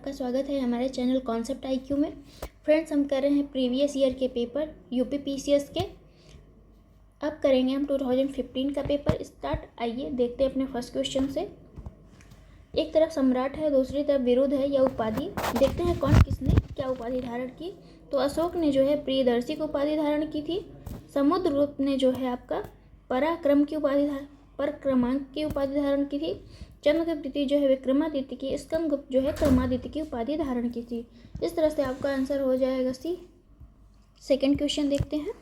आपका स्वागत है हमारे चैनल कॉन्सेप्ट आईक्यू में। फ्रेंड्स, हम कर रहे हैं प्रीवियस ईयर के पेपर यूपी पीसीएस के। अब करेंगे हम 2015 का पेपर स्टार्ट। आइए देखते हैं अपने फर्स्ट क्वेश्चन से। एक तरफ सम्राट है, दूसरी तरफ विरुद्ध है या उपाधि। देखते हैं कौन किसने क्या उपाधि धारण की। तो अशोक ने जो है प्रियदर्शी की उपाधि धारण की थी। समुद्रगुप्त ने जो है आपका परक्रमांक की उपाधि धारण की थी। चंद्रगुप्त द्वितीय जो है विक्रमादित्य की, स्कंदगुप्त जो है क्रमादित्य की उपाधि धारण की थी। इस तरह से आपका आंसर हो जाएगा सी। सेकंड क्वेश्चन देखते हैं।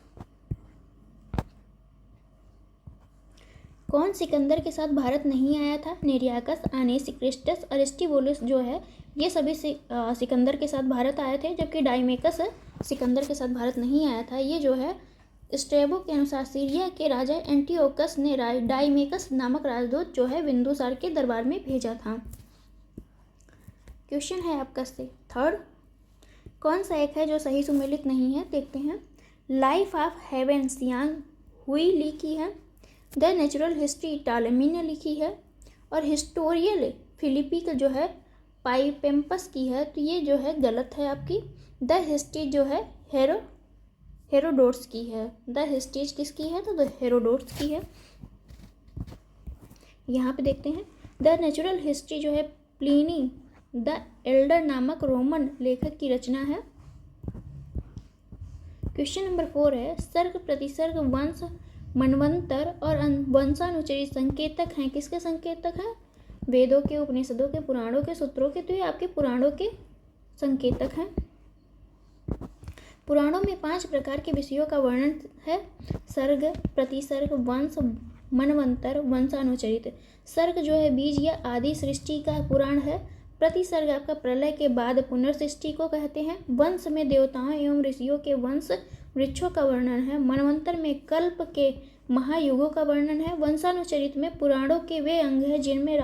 कौन सिकंदर के साथ भारत नहीं आया था? नेरियाकस, आनेस, क्रिस्टस, अरिस्टिबुलस जो है ये सभी सिकंदर के साथ भारत आए थे, जबकि डायमेकस सिकंदर के साथ भारत नहीं आया था। ये जो है स्ट्रेबो के अनुसार सीरिया के राजा एंटियोकस ने डायमेकस नामक राजदूत जो है बिंदुसार के दरबार में भेजा था। क्वेश्चन है आपका से थर्ड। कौन सा एक है जो सही सुमेलित नहीं है? देखते हैं। लाइफ ऑफ हेवन सियांग हुई लिखी है, द नेचुरल हिस्ट्री टालेमी ने लिखी है, और हिस्टोरियल फिलिपी का जो है पाइपेम्पस की है। तो ये जो है गलत है आपकी। द हिस्ट्री जो है हेरोडोट्स की है। द हिस्ट्रीज किसकी है? तो द हेरोडोट्स की है। यहाँ पे देखते हैं। द नेचुरल हिस्ट्री जो है प्लिनी द एल्डर नामक रोमन लेखक की रचना है। क्वेश्चन नंबर 4 है। सर्ग, प्रतिसर्ग, वंश, मनवंतर और वंशानुचरी संकेतक हैं। किसके संकेतक हैं? वेदों के, उपनिषदों के, पुराणों के, सूत्रों के। तो ये आपके पुराणों के संकेतक हैं। पुराणों में 5 प्रकार के विषयों का वर्णन है। सर्ग, प्रतिसर्ग, वंश, मनवंतर, वंशानुचरित। सर्ग जो है बीज या आदि सृष्टि का पुराण है। प्रतिसर्ग आपका प्रलय के बाद पुनर्सृष्टि को कहते हैं। वंश में देवताओं एवं ऋषियों के वंश वृक्षों का वर्णन है। मनवंतर में कल्प के महायुगों का वर्णन है। वंशानुचरित में पुराणों के वे अंग हैं जिनमें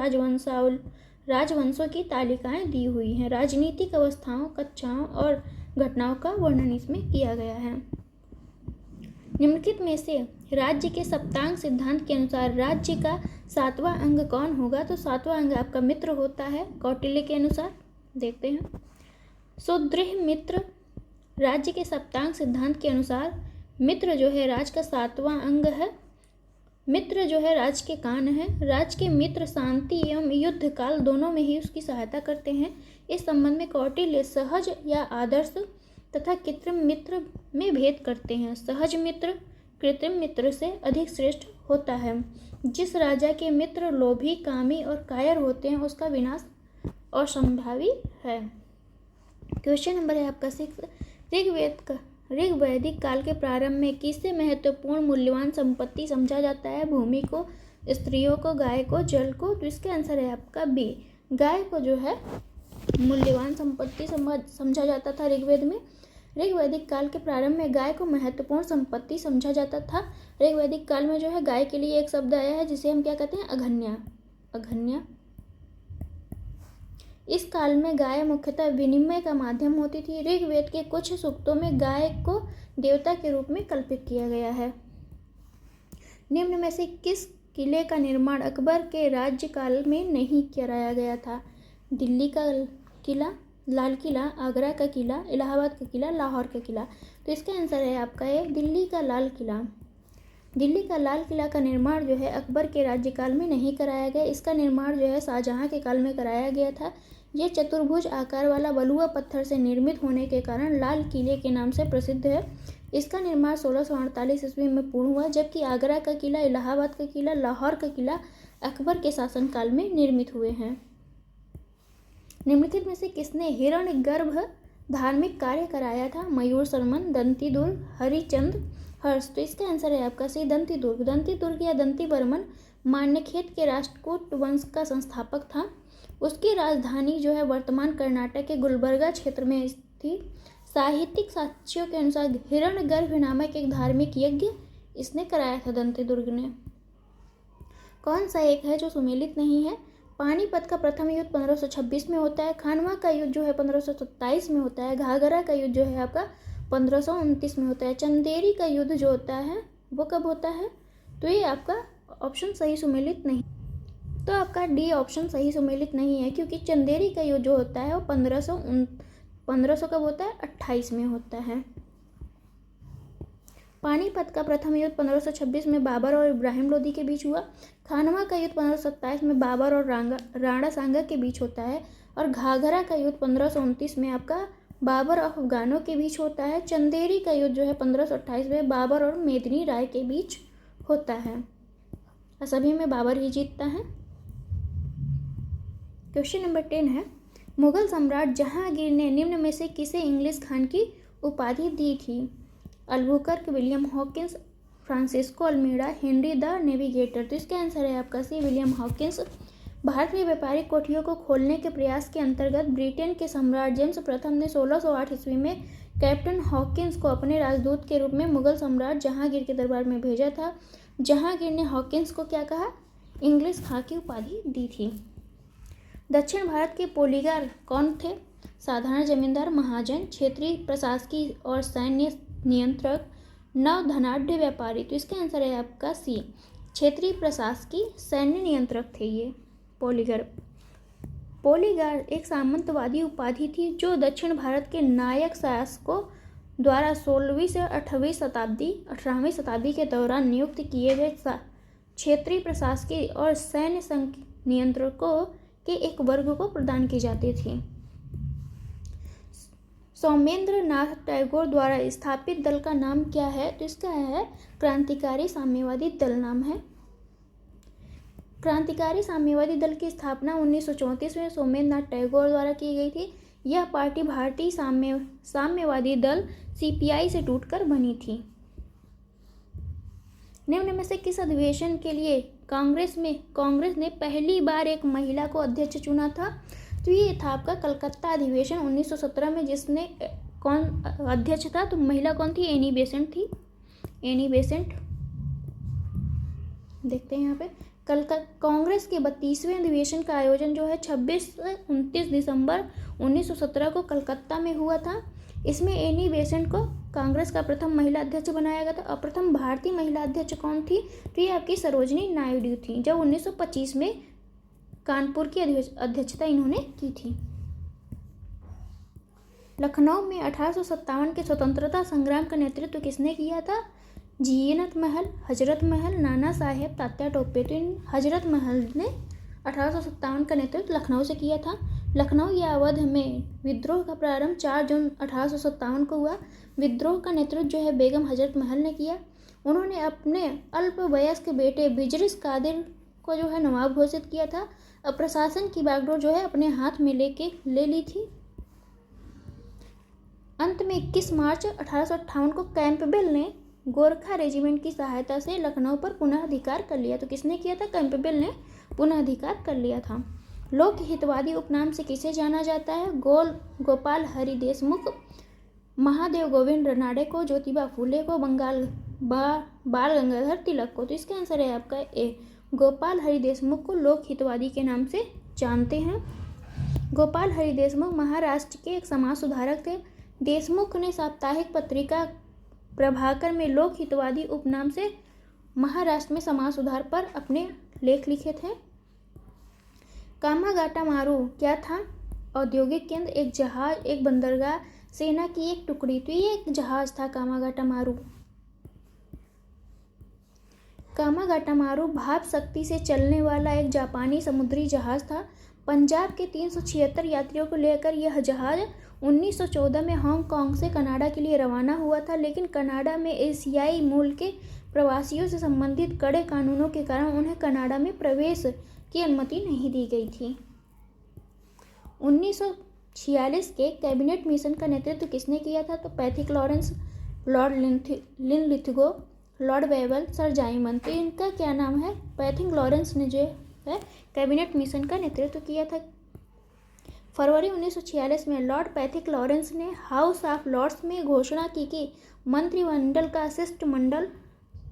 राजवंशों की तालिकाएं दी हुई हैं। राजनीतिक अवस्थाओं, कक्षाओं और घटनाओं का वर्णन इसमें किया गया है। निम्नलिखित में से राज्य के सप्तांग सिद्धांत के अनुसार राज्य का 7वां अंग कौन होगा? तो 7वां अंग आपका मित्र होता है कौटिल्य के अनुसार। देखते हैं। सुदृढ़ मित्र। राज्य के सप्तांग सिद्धांत के अनुसार मित्र जो है राज का 7वां अंग है। मित्र जो है राज के कान है। राज के मित्र शांति एवं युद्ध काल दोनों में ही उसकी सहायता करते हैं। इस संबंध में कौटिल्य सहज या आदर्श तथा कृत्रिम मित्र में भेद करते हैं। सहज मित्र कृत्रिम मित्र से अधिक श्रेष्ठ होता है। जिस राजा के मित्र लोभी, कामी और कायर होते हैं उसका विनाश असंभावी है। क्वेश्चन नंबर है आपका 6। ऋग्वैदिक काल के प्रारंभ में किससे महत्वपूर्ण मूल्यवान संपत्ति समझा जाता है? भूमि को, स्त्रियों को, गाय को, जल को। तो इसका आंसर है आपका बी। गाय को जो है मूल्यवान संपत्ति समझा जाता था ऋग्वेद में। ऋग्वैदिक काल के प्रारंभ में गाय को महत्वपूर्ण संपत्ति समझा जाता था। ऋग्वैदिक काल में जो है गाय के लिए एक शब्द आया है जिसे हम क्या कहते हैं? अघन्या। इस काल में गाय मुख्यतः विनिमय का माध्यम होती थी। ऋग्वेद के कुछ सूक्तों में गाय को देवता के रूप में कल्पित किया गया है। निम्न में से किस किले का निर्माण अकबर के राज्यकाल में नहीं कराया गया था? दिल्ली का किला, लाल किला, आगरा का किला, इलाहाबाद का किला, लाहौर का किला। तो इसका आंसर है आपका ये दिल्ली का लाल किला। दिल्ली का लाल किला का निर्माण जो है अकबर के राज्यकाल में नहीं कराया गया। इसका निर्माण जो है शाहजहां के काल में कराया गया था। यह चतुर्भुज आकार वाला बलुआ पत्थर से निर्मित होने के कारण लाल किले के नाम से प्रसिद्ध है। इसका निर्माण 1648 ईस्वी में पूर्ण हुआ, जबकि आगरा का किला, इलाहाबाद का किला, लाहौर का किला अकबर के शासनकाल में निर्मित हुए हैं। निम्नलिखित में से किसने हिरण्यगर्भ धार्मिक कार्य कराया था? मयूर शर्मन, दंती दुर्ग, हरिचंद, हर्ष। तो इसका आंसर है आपका सी दंती दुर्ग। दंती दुर्ग या दंती बर्मन मान्यखेत के राष्ट्रकूट वंश का संस्थापक था। उसकी राजधानी जो है वर्तमान कर्नाटक के गुलबर्गा क्षेत्र में थी। साहित्यिक साक्ष्यों के अनुसार हिरण्यगर्भ नामक एक धार्मिक यज्ञ इसने कराया था दंती दुर्ग ने। कौन सा एक है जो सुमेलित नहीं है? पानीपत का प्रथम युद्ध 1526 में होता है। खानवा का युद्ध जो है 1527 में होता है। घाघरा का युद्ध जो है आपका 1529 में होता है। चंदेरी का युद्ध जो होता है वो कब होता है? तो ये आपका ऑप्शन सही सुमेलित नहीं। तो आपका डी ऑप्शन सही सम्मिलित नहीं है, क्योंकि चंदेरी का युद्ध जो होता है वो 1500 कब होता है, 28 में होता है। पानीपत का प्रथम युद्ध 1526 में बाबर और इब्राहिम लोदी के बीच हुआ। खानवा का युद्ध 1527 में बाबर और राणा सांगा के बीच होता है। और घाघरा का युद्ध 1529 में आपका बाबर और अफगानों के बीच होता है। चंदेरी का युद्ध जो है 1528 में बाबर और मेदिनी राय के बीच होता है। और सभी में बाबर ही जीतता है। क्वेश्चन नंबर 10 है, मुगल सम्राट जहांगीर ने निम्न में से किसे इंग्लिश खान की उपाधि दी थी? Albuquerque, William Hawkins, Francisco Almeida, Henry the Navigator. तो इसका आंसर है आपका सी, विलियम हॉकिंस। भारत में व्यापारिक कोठियों को खोलने के प्रयास के अंतर्गत ब्रिटेन के सम्राट जेम्स प्रथम ने 1608 ईस्वी में कैप्टन हॉकिंस को अपने राजदूत के रूप में मुगल सम्राट जहांगीर के दरबार में भेजा था। जहांगीर ने हॉकिंस को क्या कहा? इंग्लिश खां की उपाधि दी थी। दक्षिण भारत के पोलीगार कौन थे? साधारण जमींदार, महाजन, क्षेत्रीय प्रशासकीय और सैन्य नियंत्रक, नव धनाढ़ व्यापारी। तो इसका आंसर है आपका सी, क्षेत्रीय प्रशासकीय सैन्य नियंत्रक थे ये पोलीगार। पोलीगार एक सामंतवादी उपाधि थी जो दक्षिण भारत के नायक शासकों द्वारा 16वीं से 18वीं शताब्दी के दौरान नियुक्त किए गए क्षेत्रीय प्रशासकीय और सैन्य नियंत्रकों के एक वर्ग को प्रदान की जाती थी। सौमेंद्र नाथ टैगोर द्वारा स्थापित दल का नाम क्या है? तो इसका है क्रांतिकारी साम्यवादी दल नाम है। क्रांतिकारी साम्यवादी दल की स्थापना 1934 में सौमेंद्र नाथ टैगोर द्वारा की गई थी। यह पार्टी भारतीय साम्यवादी दल सीपीआई से टूटकर बनी थी। निम्न में से किस अधिवेशन के लिए कांग्रेस ने पहली बार एक महिला को अध्यक्ष चुना था? तो ये था आपका कलकत्ता अधिवेशन 1917 में, जिसने कौन अध्यक्ष था? तो महिला कौन थी? एनी बेसेंट थी। Annie Besant. देखते हैं यहाँ पे कांग्रेस के 32वें अधिवेशन का आयोजन जो है 26 से 29 दिसंबर 1917 को कलकत्ता में हुआ था। इसमें एनी बेसेंट को कांग्रेस का प्रथम महिला अध्यक्ष बनाया गया था। और प्रथम भारतीय महिला अध्यक्ष कौन थी? तो ये आपकी सरोजिनी नायडू थी, जब 1925 में कानपुर की अध्यक्षता इन्होंने की थी। लखनऊ में 1857 के स्वतंत्रता संग्राम का नेतृत्व किसने किया था? जीनत महल, हजरत महल, नाना साहेब, तात्या टोपे। तो इन हजरत महल ने 1857 का नेतृत्व लखनऊ से किया था। लखनऊ या अवध में विद्रोह का प्रारंभ 4 जून 1857 को हुआ। विद्रोह का नेतृत्व जो है बेगम हजरत महल ने किया। उन्होंने अपने अल्पवयस्क बेटे बिजरिस कादिर को जो है नवाब घोषित किया था। अब प्रशासन की बागडोर जो है अपने हाथ में ले ली थी। अंत में 21 मार्च 1858 को कैंपबेल ने गोरखा रेजिमेंट की सहायता से लखनऊ पर पुनः अधिकार कर लिया। तो किसने किया था? कैंपबेल ने पुनः अधिकार कर लिया था। लोक हितवादी उपनाम से किसे जाना जाता है? गोपाल हरि देशमुख, महादेव गोविंद रनाडे को, ज्योतिबा फूले को, बाल गंगाधर तिलक को। तो इसका आंसर है आपका ए, गोपाल हरि देशमुख को लोक हितवादी के नाम से जानते हैं। गोपाल हरि देशमुख महाराष्ट्र के एक समाज सुधारक थे। देशमुख ने साप्ताहिक पत्रिका प्रभाकर में लोक हितवादी उपनाम से महाराष्ट्र में समाज सुधार पर अपने लेख लिखे थे। कामागाटा मारू क्या था? औद्योगिक केंद्र, एक जहाज, एक बंदरगाह, सेना की एक टुकड़ी। तो ये एक जहाज था कामागाटा मारू। कामागाटा मारू भाप शक्ति से चलने वाला एक जापानी समुद्री जहाज था। पंजाब के 376 यात्रियों को लेकर यह जहाज 1914 में हांगकांग से कनाडा के लिए रवाना हुआ था, लेकिन कनाडा में एशियाई मूल के प्रवासियों से संबंधित कड़े कानूनों के कारण उन्हें कनाडा में प्रवेश की अनुमति नहीं दी गई थी। 1946 के कैबिनेट मिशन का नेतृत्व किसने किया था? तो Pethick Lawrence, Lord Linlithgow, Lord Wavell, Sir Simon. तो इनका क्या नाम है? पैथिक लॉरेंस ने जो है कैबिनेट मिशन का नेतृत्व किया था। फरवरी 1946 में लॉर्ड पैथिक लॉरेंस ने हाउस ऑफ लॉर्ड्स में घोषणा की कि मंत्रिमंडल का शिष्टमंडल,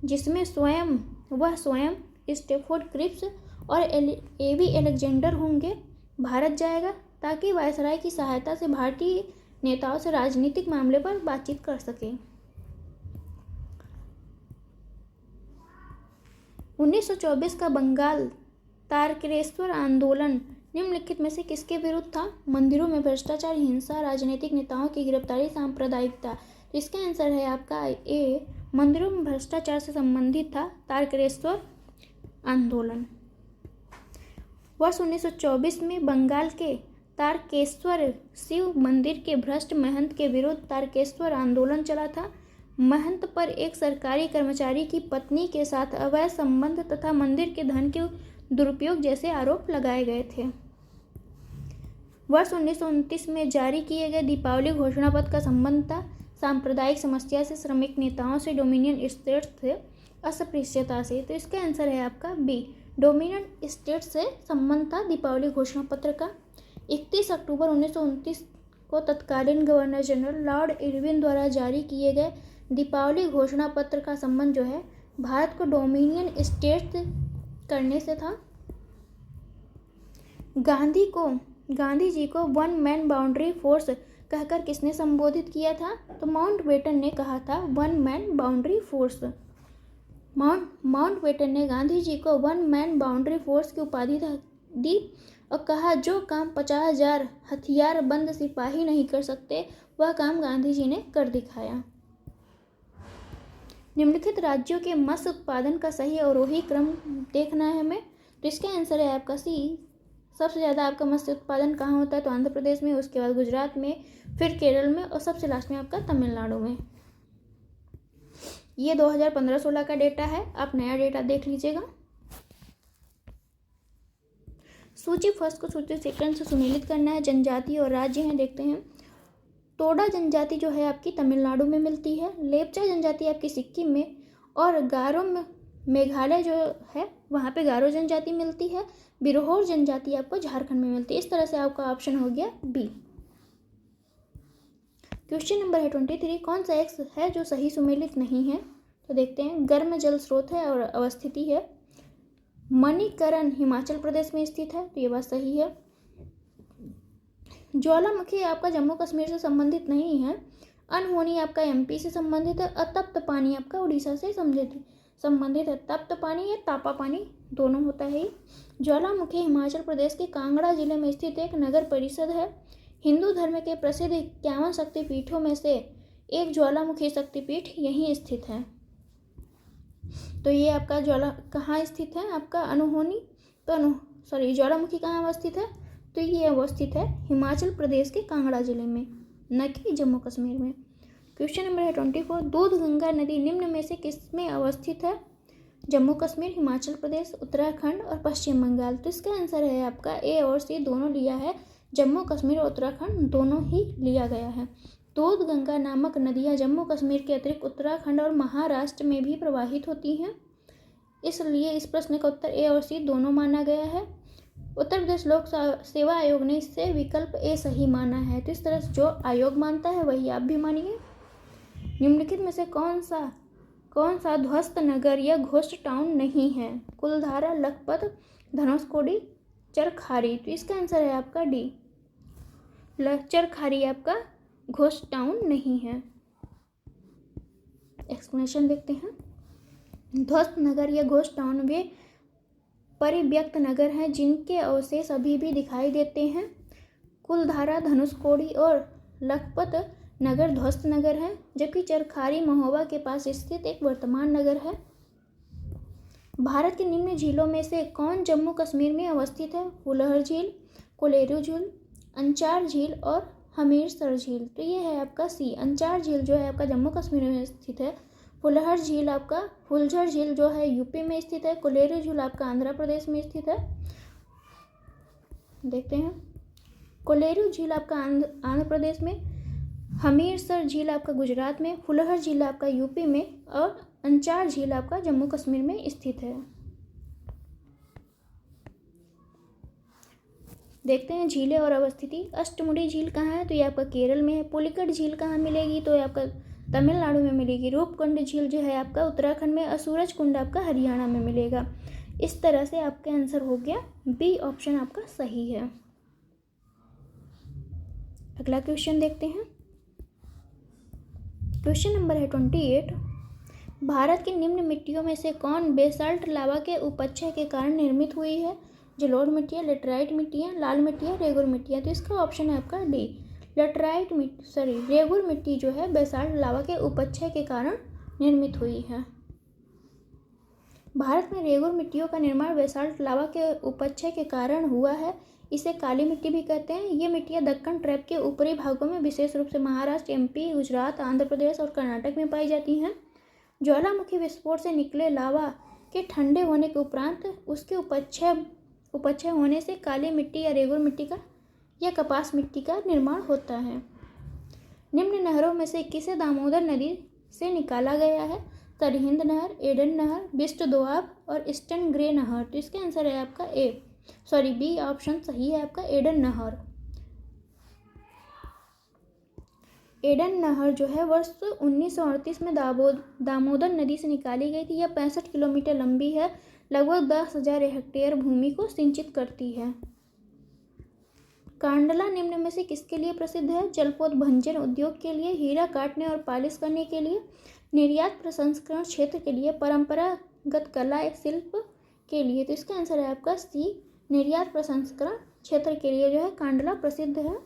जिसमें वह स्वयं स्टेफोर्ड क्रिप्स और एबी एलेक्जेंडर होंगे, भारत जाएगा ताकि वायसराय की सहायता से भारतीय नेताओं से राजनीतिक मामले पर बातचीत कर सके। 1924 का बंगाल तारकेश्वर आंदोलन निम्नलिखित में से किसके विरुद्ध था? मंदिरों में भ्रष्टाचार, हिंसा, राजनीतिक नेताओं की गिरफ्तारी, सांप्रदायिकता। तो इसका आंसर है आपका ए, मंदिरों में भ्रष्टाचार से संबंधित था तारकेश्वर आंदोलन। वर्ष 1924 में बंगाल के तारकेश्वर शिव मंदिर के भ्रष्ट महंत के विरुद्ध तारकेश्वर आंदोलन चला था। महंत पर एक सरकारी कर्मचारी की पत्नी के साथ अवैध संबंध तथा मंदिर के धन के दुरुपयोग जैसे आरोप लगाए गए थे। वर्ष 1929 में जारी किए गए दीपावली घोषणा पत्र का संबंध था सांप्रदायिक समस्या से, श्रमिक नेताओं से, डोमिनियन स्टेट्स से, अस्पृश्यता से। तो इसका आंसर है आपका बी, डोमिनियन स्टेट्स से संबंध था दीपावली घोषणा पत्र का। 31 अक्टूबर 1929 को तत्कालीन गवर्नर जनरल लॉर्ड इरविन द्वारा जारी किए गए दीपावली घोषणा पत्र का संबंध जो है भारत को डोमिनियन स्टेट्स करने से था। गांधी जी को वन मैन बाउंड्री फोर्स कहकर किसने संबोधित किया था? तो माउंटबेटन ने कहा था one man boundary force. Mountbatten ने गांधी जी को वन मैन बाउंड्री फोर्स की उपाधि दी और कहा जो काम 50,000 हथियारबंद सिपाही नहीं कर सकते वह काम गांधी जी ने कर दिखाया। निम्नलिखित राज्यों के मत्स्य उत्पादन का सही अवरोही क्रम देखना है हमें। तो इसका आंसर है आपका सी, सबसे ज़्यादा आपका मत्स्य उत्पादन कहाँ होता है? तो आंध्र प्रदेश में, उसके बाद गुजरात में, फिर केरल में और सबसे लास्ट में आपका तमिलनाडु में। ये 2015-16 का डेटा है, आप नया डेटा देख लीजिएगा। सूची फर्स्ट को सूची सेकंड से सुमेलित करना है। जनजाति और राज्य हैं, देखते हैं। टोडा जनजाति जो है आपकी तमिलनाडु में मिलती है, लेपचा जनजाति आपकी सिक्किम में, और गारो मेघालय जो है वहाँ पे गारो जनजाति मिलती है। बिरहोर जनजाति आपको झारखंड में मिलती है। इस तरह से आपका ऑप्शन हो गया बी। क्वेश्चन नंबर है 23, कौन सा एक्स है जो सही सुमेलित नहीं है? तो देखते हैं। गर्म जल स्रोत है और अवस्थिति है। मणिकरण हिमाचल प्रदेश में स्थित है, तो ये बात सही है। ज्वालामुखी आपका जम्मू कश्मीर से संबंधित नहीं है। अनहोनी आपका एमपी से संबंधित है। अतप्त पानी आपका उड़ीसा से संबंधित है। तप्त पानी या तापा पानी दोनों होता है। ज्वालामुखी हिमाचल प्रदेश के कांगड़ा जिले में स्थित एक नगर परिषद है। हिंदू धर्म के प्रसिद्ध 51 शक्तिपीठों में से एक ज्वालामुखी शक्तिपीठ यहीं स्थित है। तो ये आपका कहाँ स्थित है? आपका अनहोनी ज्वालामुखी कहाँ अवस्थित है? तो ये अवस्थित है हिमाचल प्रदेश के कांगड़ा जिले में, न कि जम्मू कश्मीर में। क्वेश्चन नंबर है 24, दूधगंगा नदी निम्न में से किसमें अवस्थित है? जम्मू कश्मीर, हिमाचल प्रदेश, उत्तराखंड और पश्चिम बंगाल। तो इसका आंसर है आपका ए और सी दोनों लिया है। जम्मू कश्मीर और उत्तराखंड दोनों ही लिया गया है। दूधगंगा नामक नदियाँ जम्मू कश्मीर के अतिरिक्त उत्तराखंड और महाराष्ट्र में भी प्रवाहित होती हैं, इसलिए इस प्रश्न का उत्तर ए और सी दोनों माना गया है। उत्तर प्रदेश लोक सेवा आयोग ने इससे विकल्प ए सही माना है। तो इस तरह से जो आयोग मानता है वही आप भी मानिए। निम्नलिखित में से कौन सा ध्वस्त नगर या घोस्ट टाउन नहीं है? कुलधारा, लखपत, धनुषकोडी, चरखारी। तो इसका आंसर है आपका डी, चरखारी आपका घोस्ट टाउन नहीं है। एक्सप्लेनेशन देखते हैं। ध्वस्त नगर या घोस्ट टाउन वे परिव्यक्त नगर हैं जिनके अवशेष अभी भी दिखाई देते हैं। कुलधारा, धनुषकोडी और लखपत नगर ध्वस्त नगर हैं, जबकि चरखारी महोबा के पास स्थित एक वर्तमान नगर है। भारत के निम्न झीलों में से कौन जम्मू कश्मीर में अवस्थित है? फुलहर झील, कोलेरू झील, अंचार झील और हमीरसर झील। तो ये है आपका सी, अंचार झील जो है आपका जम्मू कश्मीर में स्थित है। फुलहर झील आपका फुलझर झील जो है यूपी में स्थित है। कोलेरू झील आपका आंध्र प्रदेश में स्थित है। देखते हैं। कोलेरू झील आपका आंध्र प्रदेश में, हमीरसर झील आपका गुजरात में, फुलहर झील आपका यूपी में और अंचार झील आपका जम्मू कश्मीर में स्थित है। देखते हैं झीलें और अवस्थिति। अष्टमुडी झील कहाँ है? तो ये आपका केरल में है। पुलिकट झील कहाँ मिलेगी? तो ये आपका तमिलनाडु में मिलेगी। रूपकुंड झील जो है आपका उत्तराखंड में और सूरज कुंड आपका हरियाणा में मिलेगा। इस तरह से आपका आंसर हो गया बी, ऑप्शन आपका सही है। अगला क्वेश्चन देखते हैं। क्वेश्चन नंबर है 28, भारत की निम्न मिट्टियों में से कौन बेसाल्ट लावा के उपक्षय के कारण निर्मित हुई है? जलोढ़ मिट्टी है, लेटराइट मिट्टी है, लाल मिट्टी है, रेगुर मिट्टी है। तो इसका ऑप्शन है आपका डी, लेटराइट मिट्टी, रेगुर मिट्टी जो है बेसाल्ट लावा के उपक्षय के कारण निर्मित हुई है। भारत में रेगुर मिट्टियों का निर्माण बेसाल्ट लावा के उपक्षय के कारण हुआ है। इसे काली मिट्टी भी कहते हैं। ये मिट्टियाँ दक्कन ट्रैप के ऊपरी भागों में विशेष रूप से महाराष्ट्र, एमपी, गुजरात, आंध्र प्रदेश और कर्नाटक में पाई जाती हैं। ज्वालामुखी विस्फोट से निकले लावा के ठंडे होने के उपरांत उसके उपक्षय होने से काली मिट्टी या रेगुर मिट्टी का या कपास मिट्टी का निर्माण होता है। निम्न नहरों में से किसे दामोदर नदी से निकाला गया है? सरहिंद नहर, एडन नहर, बिस्ट दोआब और ईस्टर्न ग्रे नहर। तो इसका आंसर है आपका बी ऑप्शन सही है आपका, एडन नहर। एडन नहर जो है वर्ष 1938 में दामोदर नदी से निकाली गई थी। यह 65 किलोमीटर लंबी है, लगभग 10,000 हेक्टेयर भूमि को सिंचित करती है। कांडला निम्न में से किसके लिए प्रसिद्ध है? जलपोत भंजन उद्योग के लिए, हीरा काटने और पालिश करने के लिए, निर्यात प्रसंस्करण क्षेत्र के लिए, परंपरागत कला शिल्प के लिए। तो इसका आंसर है आपका सी, निर्यात प्रसंस्करण क्षेत्र के लिए जो है कांडला प्रसिद्ध है।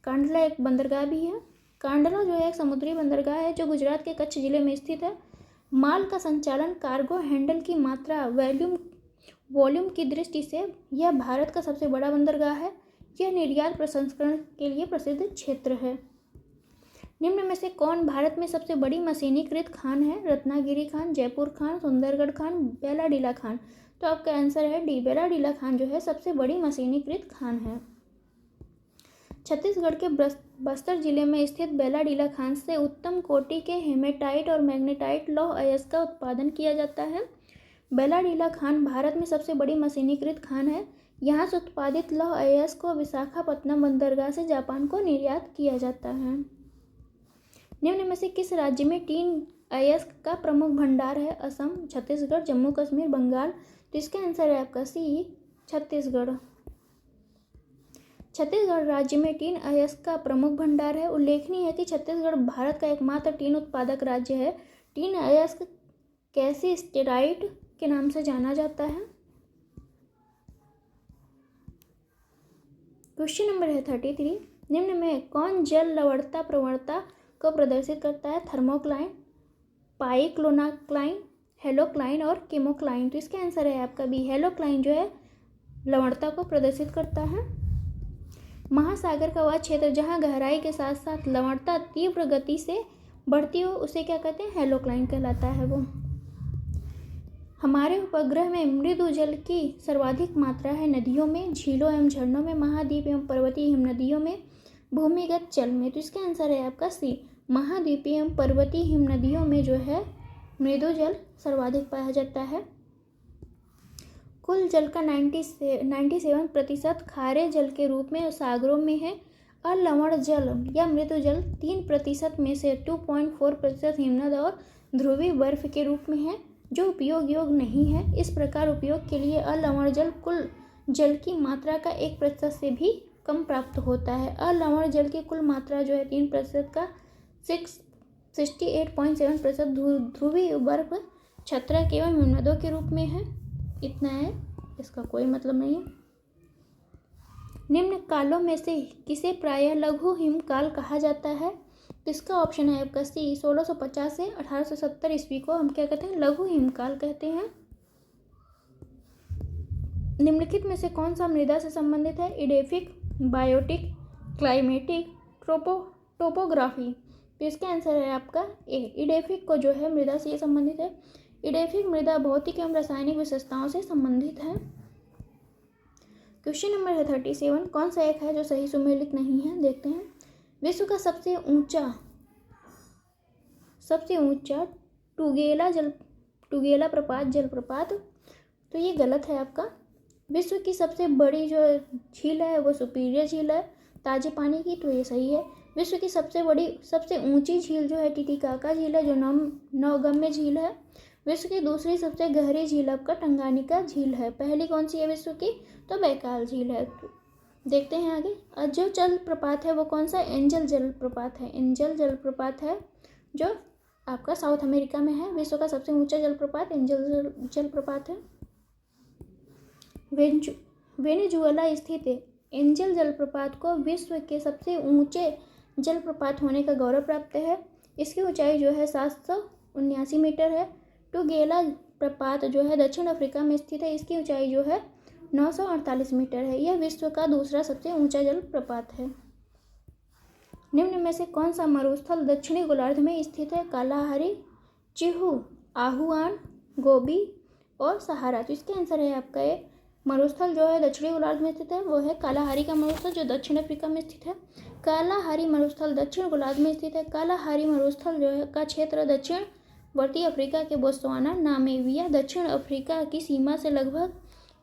कांडला एक बंदरगाह भी है। कांडला जो है एक समुद्री बंदरगाह है जो गुजरात के कच्छ जिले में स्थित है। माल का संचालन, कार्गो हैंडल की मात्रा, वॉल्यूम की दृष्टि से यह भारत का सबसे बड़ा बंदरगाह है। यह निर्यात प्रसंस्करण के लिए प्रसिद्ध क्षेत्र है। निम्न में से कौन भारत में सबसे बड़ी मशीनीकृत खान है? रत्नागिरी खान, जयपुर खान, सुंदरगढ़ खान, बेलाडीला खान। तो आपका आंसर है डी, बेलाडीला खान जो है सबसे बड़ी मशीनीकृत खान है। छत्तीसगढ़ के बस्तर जिले में स्थित बेलाडीला खान से उत्तम कोटि के हेमेटाइट और मैग्नेटाइट लौह अयस्क का उत्पादन किया जाता है। बेलाडीला खान भारत में सबसे बड़ी मशीनीकृत खान है। यहाँ से उत्पादित लौह अयस्क को विशाखापत्तनम बंदरगाह से जापान को निर्यात किया जाता है। निम्न में से किस राज्य में टीन अयस्क का प्रमुख भंडार है? असम, छत्तीसगढ़, जम्मू कश्मीर, बंगाल। तो इसका आंसर है आपका सी, छत्तीसगढ़। छत्तीसगढ़ राज्य में टीन अयस्क का प्रमुख भंडार है। उल्लेखनीय है कि छत्तीसगढ़ भारत का एकमात्र टीन उत्पादक राज्य है। टीन अयस्क कैल्सीस्टेराइट के नाम से जाना जाता है। क्वेश्चन नंबर है 33। निम्न में कौन जल लवणता प्रवणता को प्रदर्शित करता है? थर्मोक्लाइन, पाइक्लोनाक्लाइन, हेलोक्लाइन और केमोक्लाइन। तो इसका आंसर है आपका बी, हेलोक्लाइन जो है लवणता को प्रदर्शित करता है। महासागर का वह क्षेत्र जहाँ गहराई के साथ साथ लवणता तीव्र गति से बढ़ती हो उसे क्या कहते हैं? हेलोक्लाइन कहलाता है वो। हमारे उपग्रह में मृदु जल की सर्वाधिक मात्रा है नदियों में, झीलों एवं झरनों में, महाद्वीप एवं पर्वतीय हिम नदियों में, भूमिगत जल में। तो इसका आंसर है आपका सी, महाद्वीपीय एवं पर्वतीय हिम नदियों में जो है मृदु जल सर्वाधिक पाया जाता है। कुल जल का 97% खारे जल के रूप में सागरों में है। अलवण जल या मृदु जल 3% में से 2.4% हिमनद और ध्रुवीय बर्फ के रूप में है जो उपयोग योग्य नहीं है। इस प्रकार उपयोग के लिए अलवण जल कुल जल की मात्रा का 1% से भी कम प्राप्त होता है। अलवण जल की कुल मात्रा जो है 3% का 68.7% ध्रुवीय बर्फ, छत्रक एवं हिमनदों के रूप में है। इतना है, इसका कोई मतलब नहीं है। निम्न कालों में से किसे प्रायः लघु हिमकाल कहा जाता है? तो इसका ऑप्शन है आपका सी, 1650 से 1870 ईस्वी को हम क्या कहते हैं? लघु हिमकाल कहते हैं। निम्नलिखित में से कौन सा मृदा से संबंधित है? Edaphic, biotic, climatic, topography. तो इसका आंसर है आपका ए, इडेफिक को जो है मृदा से ये संबंधित है। इडेफिक मृदा भौतिक एवं रासायनिक विशेषताओं से संबंधित है। क्वेश्चन नंबर है 37। कौन सा एक है जो सही सुमेलित नहीं है? देखते हैं। विश्व का सबसे ऊंचा टुगेला प्रपात जलप्रपात, तो ये गलत है आपका। विश्व की सबसे बड़ी जो झील है वो सुपीरियर झील है ताजे पानी की, तो ये सही है। विश्व की सबसे ऊंची झील जो है टिटिकाका झील है जो नौगम्य झील है। विश्व की दूसरी सबसे गहरी झील आपका टंगानिका झील है। पहली कौन सी है विश्व की? तो बैकाल झील है। देखते हैं आगे। जो जलप्रपात है वो कौन सा? एंजल जलप्रपात है। एंजल जलप्रपात है जो आपका साउथ अमेरिका में है। विश्व का सबसे ऊंचा जलप्रपात एंजल जलप्रपात है। वेनेजुएला स्थित एंजल जलप्रपात को विश्व के सबसे ऊंचे जलप्रपात होने का गौरव प्राप्त है। इसकी ऊंचाई जो है 779 मीटर है। टुगेला प्रपात जो है दक्षिण अफ्रीका में स्थित है। इसकी ऊंचाई जो है 948 मीटर है। यह विश्व का दूसरा सबसे ऊंचा जलप्रपात है। निम्न में से कौन सा मरुस्थल दक्षिणी गोलार्ध में स्थित है? कालाहारी, चिहू, आहुआन, गोबी और सहारा। तो इसका आंसर है आपका ये मरुस्थल जो है दक्षिणी गोलार्ध में स्थित है वो है कालाहारी का मरुस्थल जो दक्षिण अफ्रीका में स्थित है। कालाहारी मरुस्थल दक्षिण गोलार्ध में स्थित है। कालाहारी मरुस्थल जो है का क्षेत्र दक्षिणवर्ती अफ्रीका के बोत्सवाना, नामीबिया, दक्षिण अफ्रीका की सीमा से लगभग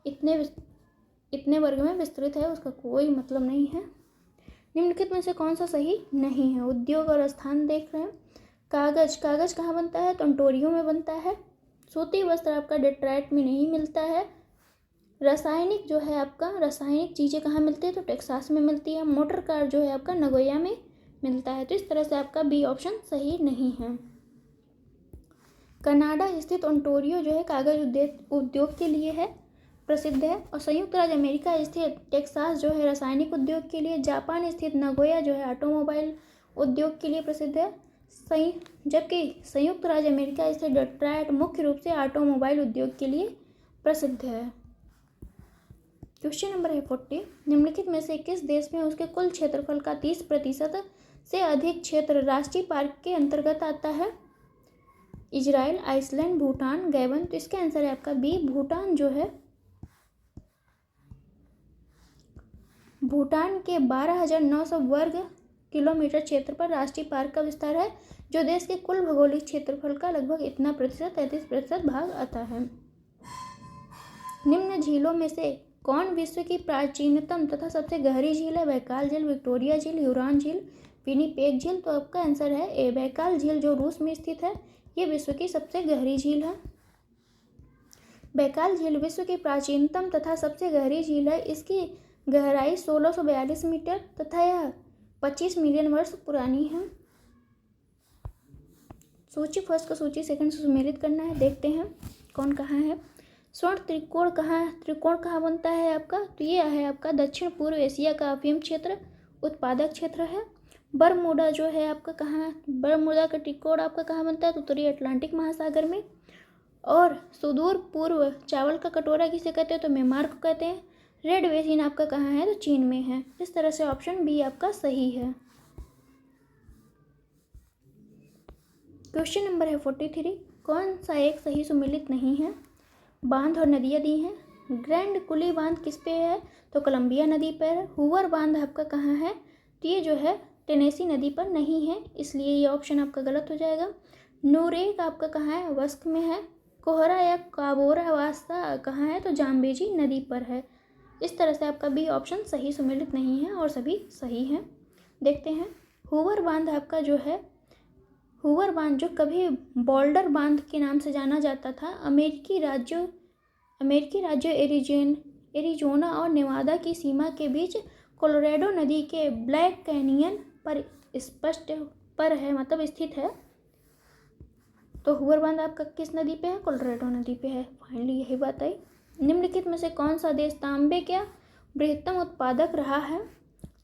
इतने वर्ग में विस्तृत है। उसका कोई मतलब नहीं है। निम्नलिखित में से कौन सा सही नहीं है? उद्योग और स्थान देख रहे हैं। कागज कहाँ बनता है? तो ओंटारियो में बनता है। सूती वस्त्र आपका डेट्रॉइट में नहीं मिलता है। रासायनिक जो है आपका रासायनिक चीज़ें कहाँ मिलती है? तो टेक्सास में मिलती है। मोटर कार जो है आपका नगोया में मिलता है। तो इस तरह से आपका बी ऑप्शन सही नहीं है। कनाडा स्थित ओंटारियो जो है कागज उद्योग के लिए है प्रसिद्ध है। और संयुक्त राज्य अमेरिका स्थित टेक्सास जो है रासायनिक उद्योग के लिए। जापान स्थित नगोया जो है ऑटोमोबाइल उद्योग के लिए प्रसिद्ध है। जबकि संयुक्त राज्य अमेरिका स्थित डेट्रॉइट मुख्य रूप से ऑटोमोबाइल उद्योग के लिए प्रसिद्ध है। क्वेश्चन नंबर है 40। निम्नलिखित में से किस देश में उसके कुल क्षेत्रफल का 30% से अधिक क्षेत्र राष्ट्रीय पार्क के अंतर्गत आता है? Israel, Iceland, Bhutan, Gabon. तो इसका आंसर है आपका बी भूटान जो है। भूटान के 12,900 वर्ग किलोमीटर क्षेत्र पर राष्ट्रीय पार्क का विस्तार है जो देश के कुल भौगोलिक क्षेत्रफल का लगभग इतना प्रतिशत 33% भाग आता है। निम्न झीलों में से कौन विश्व की प्राचीनतम तथा सबसे गहरी झील है? बैकाल झील, विक्टोरिया झील, ह्यूरॉन झील, विनिपेग झील। तो आपका आंसर है ए बैकाल झील जो रूस में स्थित है। ये विश्व की सबसे गहरी झील है। बैकाल झील विश्व की प्राचीनतम तथा सबसे गहरी झील है। इसकी गहराई 1642 मीटर तथा यह 25 मिलियन वर्ष पुरानी है। सूची फर्स्ट को सूची सेकंड से सम्मिलित करना है। देखते हैं कौन कहाँ है। स्वर्ण त्रिकोण कहाँ बनता है आपका? तो ये है आपका दक्षिण पूर्व एशिया का अफीम क्षेत्र उत्पादक क्षेत्र है। बरमूडा जो है आपका कहाँ? बरमूडा का त्रिकोण आपका कहाँ बनता है? तो उत्तरी अटलांटिक महासागर में। और सुदूर पूर्व चावल का कटोरा किसे कहते हैं? तो म्यांमार को कहते हैं। रेड बेसिन आपका कहाँ है? तो चीन में है। इस तरह से ऑप्शन बी आपका सही है। क्वेश्चन नंबर है 43। कौन सा एक सही सुमेलित नहीं है? बांध और नदियाँ दी हैं। ग्रैंड कुली बांध किस पे है? तो कोलंबिया नदी पर है। हूवर बांध आपका कहाँ है? तो ये जो है टेनेसी नदी पर नहीं है, इसलिए ये ऑप्शन आपका गलत हो जाएगा। नूरेक आपका कहाँ है? वस्क में है। कोहरा या काबोरा वास्ता कहाँ है? तो जाम्बेजी नदी पर है। इस तरह से आपका बी ऑप्शन सही सुमेलित नहीं है और सभी सही हैं। देखते हैं हूवर बांध आपका जो है हूवर बांध जो कभी बोल्डर बांध के नाम से जाना जाता था, अमेरिकी राज्यों एरिजोना और नेवादा की सीमा के बीच कोलोराडो नदी के ब्लैक कैनियन पर है, मतलब स्थित है। तो हूवर बांध आपका किस नदी पे है? कोलोराडो नदी पे है। फाइनली यही बात आई। निम्नलिखित में से कौन सा देश तांबे का बृहत्तम उत्पादक रहा है?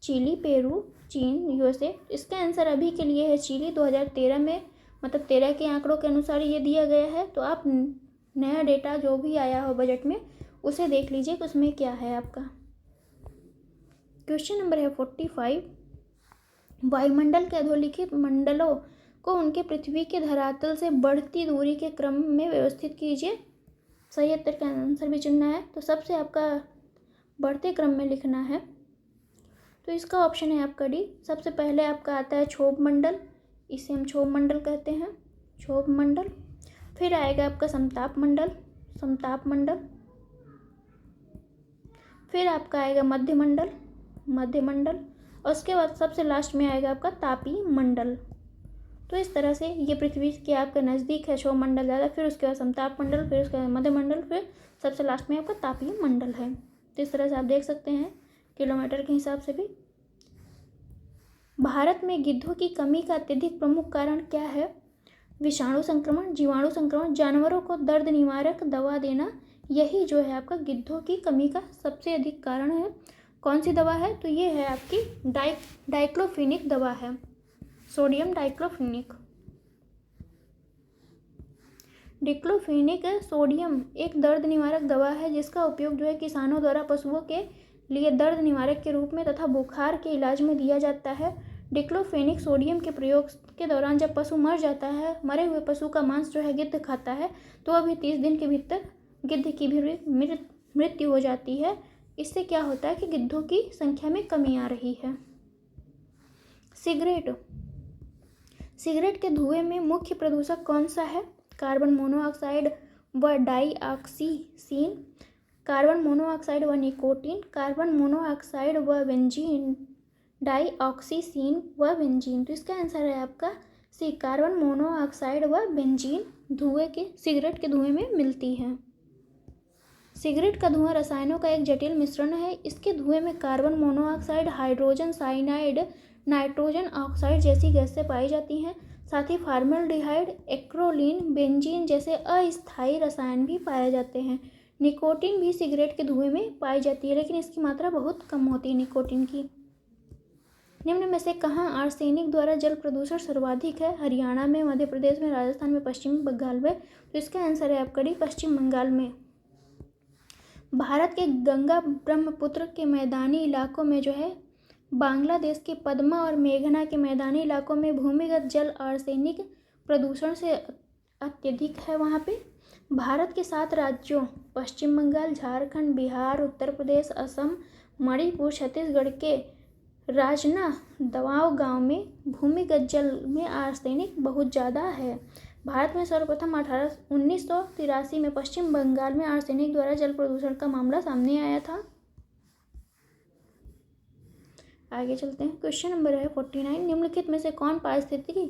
चिली, पेरू, चीन, यूएसए। इसका आंसर अभी के लिए है चिली। 2013 में मतलब 13 के आंकड़ों के अनुसार ये दिया गया है। तो आप नया डेटा जो भी आया हो बजट में उसे देख लीजिए कि उसमें क्या है आपका। क्वेश्चन नंबर है 45। वायुमंडल के अधोलिखित मंडलों को उनके पृथ्वी के धरातल से बढ़ती दूरी के क्रम में व्यवस्थित कीजिए। सही उत्तर का आंसर भी चुनना है। तो सबसे आपका बढ़ते क्रम में लिखना है। तो इसका ऑप्शन है आपका डी। सबसे पहले आपका आता है क्षोभ मंडल, इसे हम क्षोभ मंडल कहते हैं, क्षोभ मंडल। फिर आएगा आपका समताप मंडल। फिर आपका आएगा मध्य मंडल। और उसके बाद सबसे लास्ट में आएगा आपका तापीय मंडल। तो इस तरह से ये पृथ्वी के आपके नज़दीक है क्षोभ मंडल ज़्यादा, फिर उसके बाद समताप मंडल, फिर उसके बाद मध्य मंडल, फिर सबसे लास्ट में आपका तापीय मंडल है। तो इस तरह से आप देख सकते हैं किलोमीटर के हिसाब से भी। भारत में गिद्धों की कमी का अत्यधिक प्रमुख कारण क्या है? विषाणु संक्रमण, जीवाणु संक्रमण, जानवरों को दर्द निवारक दवा देना यही जो है आपका गिद्धों की कमी का सबसे अधिक कारण है। कौन सी दवा है? तो ये है आपकी डाइक्लोफिनिक दवा है, सोडियम डाइक्लोफिनिक। डिक्लोफिनिक सोडियम एक दर्द निवारक दवा है जिसका उपयोग जो है किसानों द्वारा पशुओं के लिए दर्द निवारक के रूप में तथा बुखार के इलाज में दिया जाता है। डिक्लोफेनिक सोडियम के प्रयोग के दौरान जब पशु मर जाता है, मरे हुए पशु का मांस जो है गिद्ध खाता है, तो अभी 30 दिन के भीतर गिद्ध की भी मृत्यु हो जाती है। इससे क्या होता है कि गिद्धों की संख्या में कमी आ रही है। सिगरेट के धुएं में मुख्य प्रदूषक कौन सा है? कार्बन मोनोऑक्साइड व डाइऑक्सीसीन, कार्बन मोनोऑक्साइड व निकोटीन, कार्बन मोनोऑक्साइड व बेंजीन, डाइऑक्सीसीन व बेंजीन। तो इसका आंसर है आपका सी, कार्बन मोनोऑक्साइड व बेंजीन धुएं के सिगरेट के धुएं में मिलती है। सिगरेट का धुआं रसायनों का एक जटिल मिश्रण है। इसके धुएं में carbon monoxide, hydrogen cyanide, nitrogen oxide जैसी गैसें पाई जाती हैं। साथ ही फॉर्मल्डिहाइड, एक्रोलीन, बेंजीन जैसे अस्थायी रसायन भी पाए जाते हैं। निकोटीन भी सिगरेट के धुएं में पाई जाती है, लेकिन इसकी मात्रा बहुत कम होती है निकोटीन की। निम्न में से कहाँ आर्सेनिक द्वारा जल प्रदूषण सर्वाधिक है? हरियाणा में, मध्य प्रदेश में, राजस्थान में, पश्चिम बंगाल में। तो इसका आंसर है आपका डी, पश्चिम बंगाल में। भारत के गंगा ब्रह्मपुत्र के मैदानी इलाकों में जो है, बांग्लादेश के पद्मा और मेघना के मैदानी इलाकों में भूमिगत जल आर्सेनिक प्रदूषण से अत्यधिक है। वहाँ पे भारत के 7 राज्यों पश्चिम बंगाल, झारखंड, बिहार, उत्तर प्रदेश, असम, मणिपुर, छत्तीसगढ़ के राजनांदगांव गांव में भूमिगत जल में आर्सेनिक बहुत ज़्यादा है। भारत में सर्वप्रथम 1983 में पश्चिम बंगाल में आर्सेनिक द्वारा जल प्रदूषण का मामला सामने आया था। आगे चलते हैं। क्वेश्चन नंबर है 49। निम्नलिखित में से कौन पारिस्थितिकी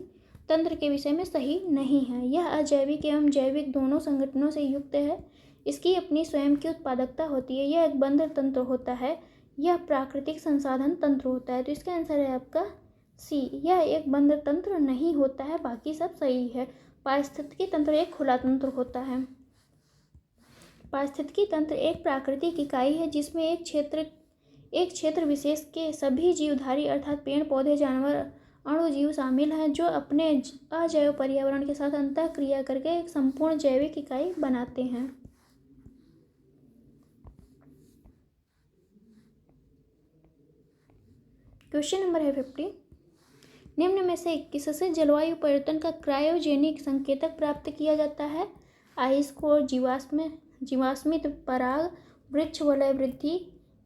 तंत्र के विषय में सही नहीं है? यह अजैविक एवं जैविक दोनों संगठनों से युक्त है। इसकी अपनी स्वयं की उत्पादकता होती है। यह एक बंधन तंत्र होता है। यह प्राकृतिक संसाधन तंत्र होता है। तो इसका आंसर है आपका सी, यह एक बंधन तंत्र नहीं होता है, बाकी सब सही है। पारिस्थितिकी तंत्र एक खुला तंत्र होता है। पारिस्थितिकी तंत्र एक प्राकृतिक इकाई है जिसमें एक क्षेत्र विशेष के सभी जीवधारी अर्थात पेड़, पौधे, जानवर, अणुजीव शामिल हैं जो अपने अजैव पर्यावरण के साथ अंतःक्रिया करके एक संपूर्ण जैविक इकाई बनाते हैं। क्वेश्चन नंबर है 50। निम्न में से किससे जलवायु परिवर्तन का क्रायोजेनिक संकेतक प्राप्त किया जाता है? आइस कोर, जीवाश्मित पराग, वृक्ष वलय वृद्धि,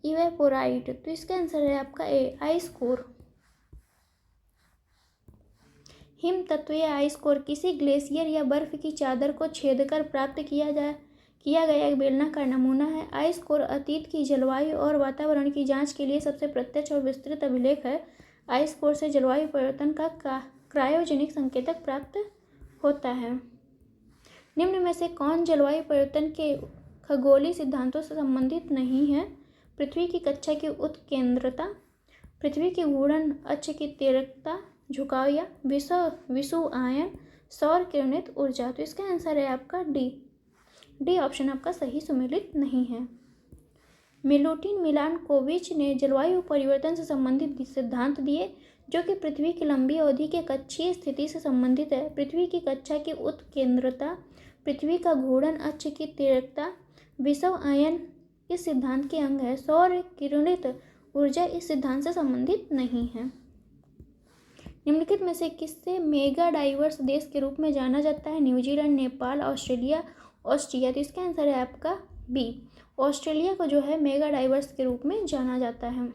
इवेपोराइट। तो इसका आंसर है आपका ए, आइस कोर। हिम तत्व या आइस कोर किसी ग्लेशियर या बर्फ की चादर को छेदकर प्राप्त किया गया एक बेलनाकार नमूना है। आइस कोर अतीत की जलवायु और वातावरण की जांच के लिए सबसे प्रत्यक्ष और विस्तृत अभिलेख है। आइस कोर से जलवायु परिवर्तन का क्रायोजेनिक संकेतक प्राप्त होता है। निम्न में से कौन जलवायु परिवर्तन के खगोलीय सिद्धांतों से संबंधित नहीं है? पृथ्वी की कक्षा की उत्केंद्रता, पृथ्वी की घूर्णन अक्ष की तीव्रता, झुकाव या विषुव आयन, सौर किरणित ऊर्जा। तो इसका आंसर है आपका डी ऑप्शन आपका सही सुमेलित नहीं है। मिलुटिन मिलानकोविच ने जलवायु परिवर्तन से संबंधित सिद्धांत दिए जो कि पृथ्वी की लंबी अवधि के कक्षीय स्थिति से संबंधित है। पृथ्वी की कक्षा की उत्केंद्रता, पृथ्वी का घूर्णन अक्ष की तीव्रता, विषुव आयन इस सिद्धांत के अंग है। सौर किरणित ऊर्जा इस सिद्धांत से संबंधित नहीं है। निम्नलिखित में से किससे मेगा डाइवर्स देश के रूप में जाना जाता है? New Zealand, Nepal, Australia, Austria. तो इसका आंसर है आपका बी, ऑस्ट्रेलिया को जो है मेगा डाइवर्स के रूप में जाना जाता है।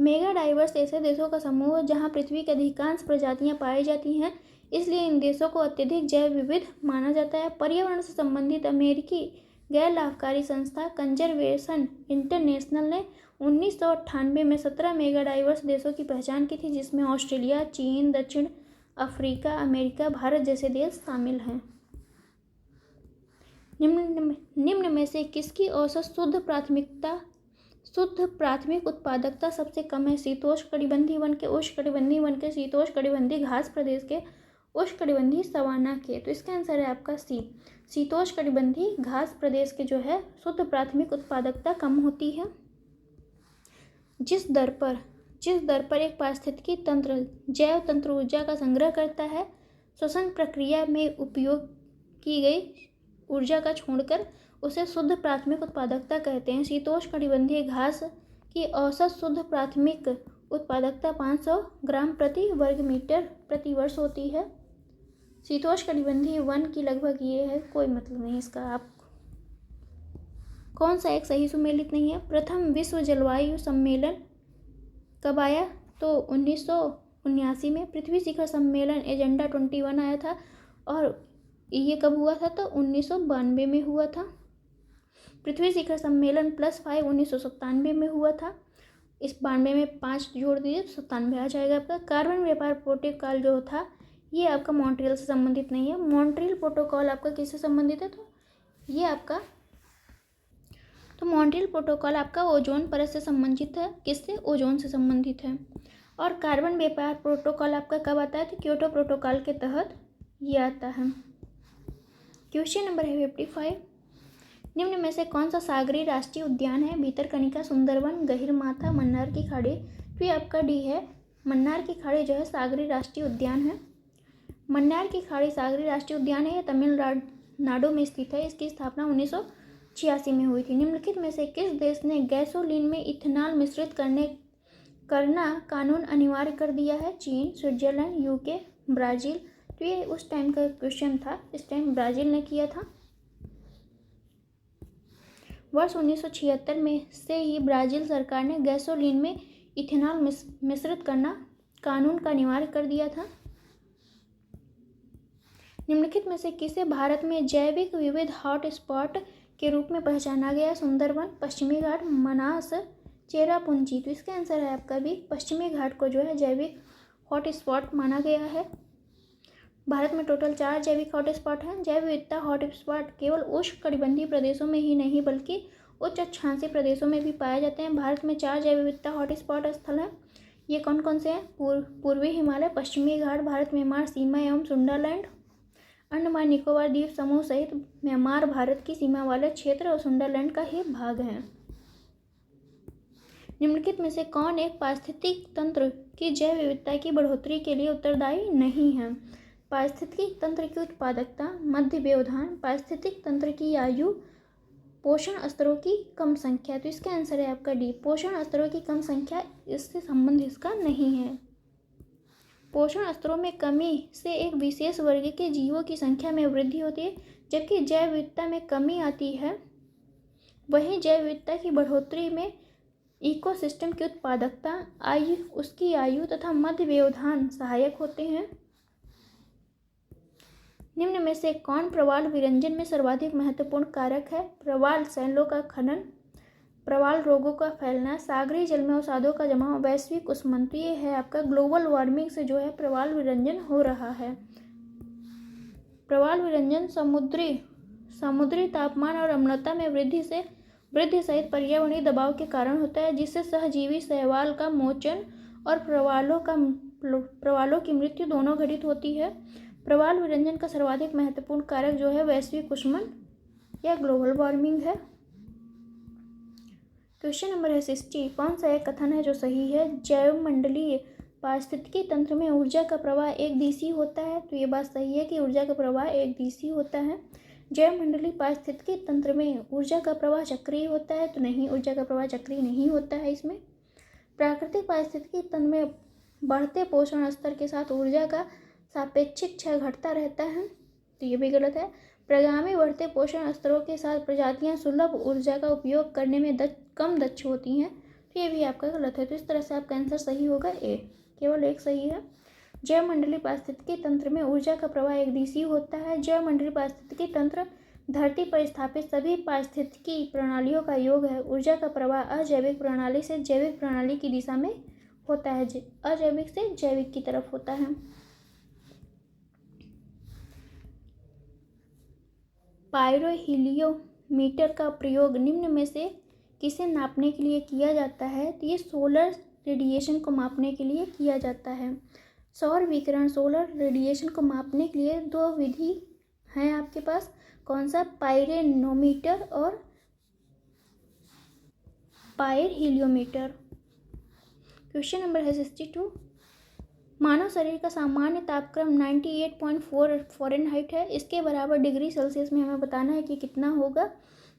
मेगा डाइवर्स ऐसे देशों का समूह जहां पृथ्वी की अधिकांश प्रजातियां पाई जाती हैं, इसलिए इन देशों को अत्यधिक जैव विविध माना जाता है। पर्यावरण से संबंधित अमेरिकी गैर लाभकारी संस्था कंजर्वेशन इंटरनेशनल ने 1998 में 17 मेगा डाइवर्स देशों की पहचान की थी, जिसमें ऑस्ट्रेलिया, चीन, दक्षिण अफ्रीका, अमेरिका, भारत जैसे देश शामिल हैं। निम्न में से किसकी औसत शुद्ध प्राथमिक उत्पादकता सबसे कम है? शीतोष्ण कटिबंधीय वन के, उष्ण कटिबंधीय वन के, शीतोष्ण कटिबंधीय घास प्रदेश के, उष्णकटिबंधीय सवाना के। तो इसका आंसर है आपका सी, शीतोष्णकटिबंधीय घास प्रदेश के जो है शुद्ध प्राथमिक उत्पादकता कम होती है। जिस दर पर एक पारिस्थितिकी तंत्र जैव तंत्र ऊर्जा का संग्रह करता है, श्वसन प्रक्रिया में उपयोग की गई ऊर्जा का छोड़कर उसे शुद्ध प्राथमिक उत्पादकता कहते हैं। शीतोष्णकटिबंधीय घास की औसत शुद्ध प्राथमिक उत्पादकता 500 ग्राम प्रति वर्ग मीटर प्रति वर्ष होती है। शीतोष्णकटिबंधीय वन की लगभग ये है, कोई मतलब नहीं इसका। आप कौन सा एक सही सुमेलित नहीं है? प्रथम विश्व जलवायु सम्मेलन कब आया? तो 1979 में। पृथ्वी शिखर सम्मेलन एजेंडा 21 आया था, और ये कब हुआ था? तो 1992 में हुआ था। पृथ्वी शिखर सम्मेलन +5 1997 में हुआ था। इस 92 में 5 जोड़ दीजिए, 97 आ जाएगा आपका। कार्बन व्यापार प्रोटोकॉल जो था ये आपका मॉन्ट्रियल से संबंधित नहीं है। मॉन्ट्रियल प्रोटोकॉल आपका किससे संबंधित है? तो ये आपका मॉन्ट्रियल प्रोटोकॉल आपका ओजोन परत से संबंधित है। किससे? ओजोन से संबंधित है। और कार्बन व्यापार प्रोटोकॉल आपका कब आता है? तो क्योटो प्रोटोकॉल के तहत ये आता है। क्वेश्चन नंबर है 55। निम्न में से कौन सा सागरीय राष्ट्रीय उद्यान है? भीतरकनिका, सुंदरवन, गहीरमाथा, मन्नार की खाड़ी। तो ये आपका डी है, मन्नार की खाड़ी जो है सागरीय राष्ट्रीय उद्यान है। मन्नार की खाड़ी सागरीय राष्ट्रीय उद्यान है, तमिलनाडु में स्थित है। इसकी स्थापना 1986 में हुई थी। निम्नलिखित में से किस देश ने गैसोलीन में इथेनॉल मिश्रित करना कानून अनिवार्य कर दिया है? चीन, स्विट्जरलैंड, यूके, ब्राज़ील। तो ये उस टाइम का क्वेश्चन था, इस टाइम ब्राज़ील ने किया था। वर्ष 1976 में से ही ब्राज़ील सरकार ने गैसोलीन में इथेनॉल मिश्रित करना कानून का अनिवार्य कर दिया था। निम्नलिखित में से किसे भारत में जैविक विविध हॉटस्पॉट के रूप में पहचाना गया? सुंदरवन, पश्चिमी घाट, मनास, चेरापूंजी। तो इसका आंसर है आपका भी पश्चिमी घाट को जो है जैविक हॉटस्पॉट माना गया है। भारत में टोटल 4 जैविक हॉटस्पॉट हैं। जैव विविधता हॉटस्पॉट केवल उष्णकटिबंधीय प्रदेशों में ही नहीं बल्कि उच्च अक्षांशीय प्रदेशों में भी पाए जाते हैं। भारत में 4 जैव विविधता हॉटस्पॉट स्थल हैं। ये कौन कौन से हैं? पूर्वी हिमालय, पश्चिमी घाट, भारत म्यांमार सीमा एवं सुंडरलैंड, अंडमान निकोबार द्वीप समूह सहित म्यांमार भारत की सीमा वाले क्षेत्र और सुंडरलैंड का ही भाग है। निम्नलिखित में से कौन एक पारिस्थितिक तंत्र की जैव विविधता की बढ़ोतरी के लिए उत्तरदायी नहीं है? पारिस्थितिकी तंत्र की उत्पादकता, मध्य व्यवधान, पारिस्थितिक तंत्र की आयु, पोषण स्तरों की कम संख्या। तो इसका आंसर है आपका डी, पोषण स्तरों की कम संख्या। इससे संबंध इसका नहीं है। पोषण स्तरों में कमी से एक विशेष वर्ग के जीवों की संख्या में वृद्धि होती है, जबकि जैव विविधता में कमी आती है। वहीं जैव विविधता की बढ़ोतरी में इकोसिस्टम की उत्पादकता, उसकी आयु तथा मध्य व्यवधान सहायक होते हैं। निम्न में से कौन प्रवाल विरंजन में सर्वाधिक महत्वपूर्ण कारक है? प्रवाल सैलों का खनन, प्रवाल रोगों का फैलना, सागरीय जल में अवसादों का जमाव, वैश्विक उष्णन। तो ये है आपका ग्लोबल वार्मिंग से जो है प्रवाल विरंजन हो रहा है। प्रवाल विरंजन समुद्री तापमान और अम्लता में वृद्धि सहित पर्यावरणीय दबाव के कारण होता है, जिससे सहजीवी शैवाल का मोचन और प्रवालों की मृत्यु दोनों घटित होती है। प्रवाल विरंजन का सर्वाधिक महत्वपूर्ण कारक जो है वैश्विक उष्णन या ग्लोबल वार्मिंग है। क्वेश्चन नंबर है 60। कौन सा एक कथन है जो सही है? जैव मंडलीय पारिस्थितिकी तंत्र में ऊर्जा का प्रवाह एक दिशी होता है। तो ये बात सही है कि ऊर्जा का प्रवाह एक दिशी होता है। जैव मंडलीय पारिस्थितिकी तंत्र में ऊर्जा का प्रवाह चक्रीय होता है। तो नहीं, ऊर्जा का प्रवाह चक्रीय नहीं होता है इसमें। प्राकृतिक पारिस्थितिकी तंत्र में बढ़ते पोषण स्तर के साथ ऊर्जा का सापेक्षिक क्षय घटता रहता है। तो ये भी गलत है। प्रगामी बढ़ते पोषण स्तरों के साथ प्रजातियां सुलभ ऊर्जा का उपयोग करने में कम दक्ष होती हैं। तो ये भी आपका गलत है। तो इस तरह से आपका आंसर सही होगा ए, केवल एक सही है। जैव मंडलीय पारिस्थितिकी तंत्र में ऊर्जा का प्रवाह एक दिशी होता है। जैव मंडलीय पारिस्थितिकी तंत्र धरती पर स्थापित सभी पारिस्थितिकी प्रणालियों का योग है। ऊर्जा का प्रवाह अजैविक प्रणाली से जैविक प्रणाली की दिशा में होता है, अजैविक से जैविक की तरफ होता है। पायरोहीलियोमीटर का प्रयोग निम्न में से किसे नापने के लिए किया जाता है? तो ये सोलर रेडिएशन को मापने के लिए किया जाता है। सौर विकिरण सोलर रेडिएशन को मापने के लिए दो विधि हैं आपके पास, कौन सा? पायरोनोमीटर और पायरहेलियोमीटर। क्वेश्चन नंबर है 62। मानव शरीर का सामान्य तापक्रम 98.4 फ़ारेनहाइट है। इसके बराबर डिग्री सेल्सियस में हमें बताना है कि कितना होगा।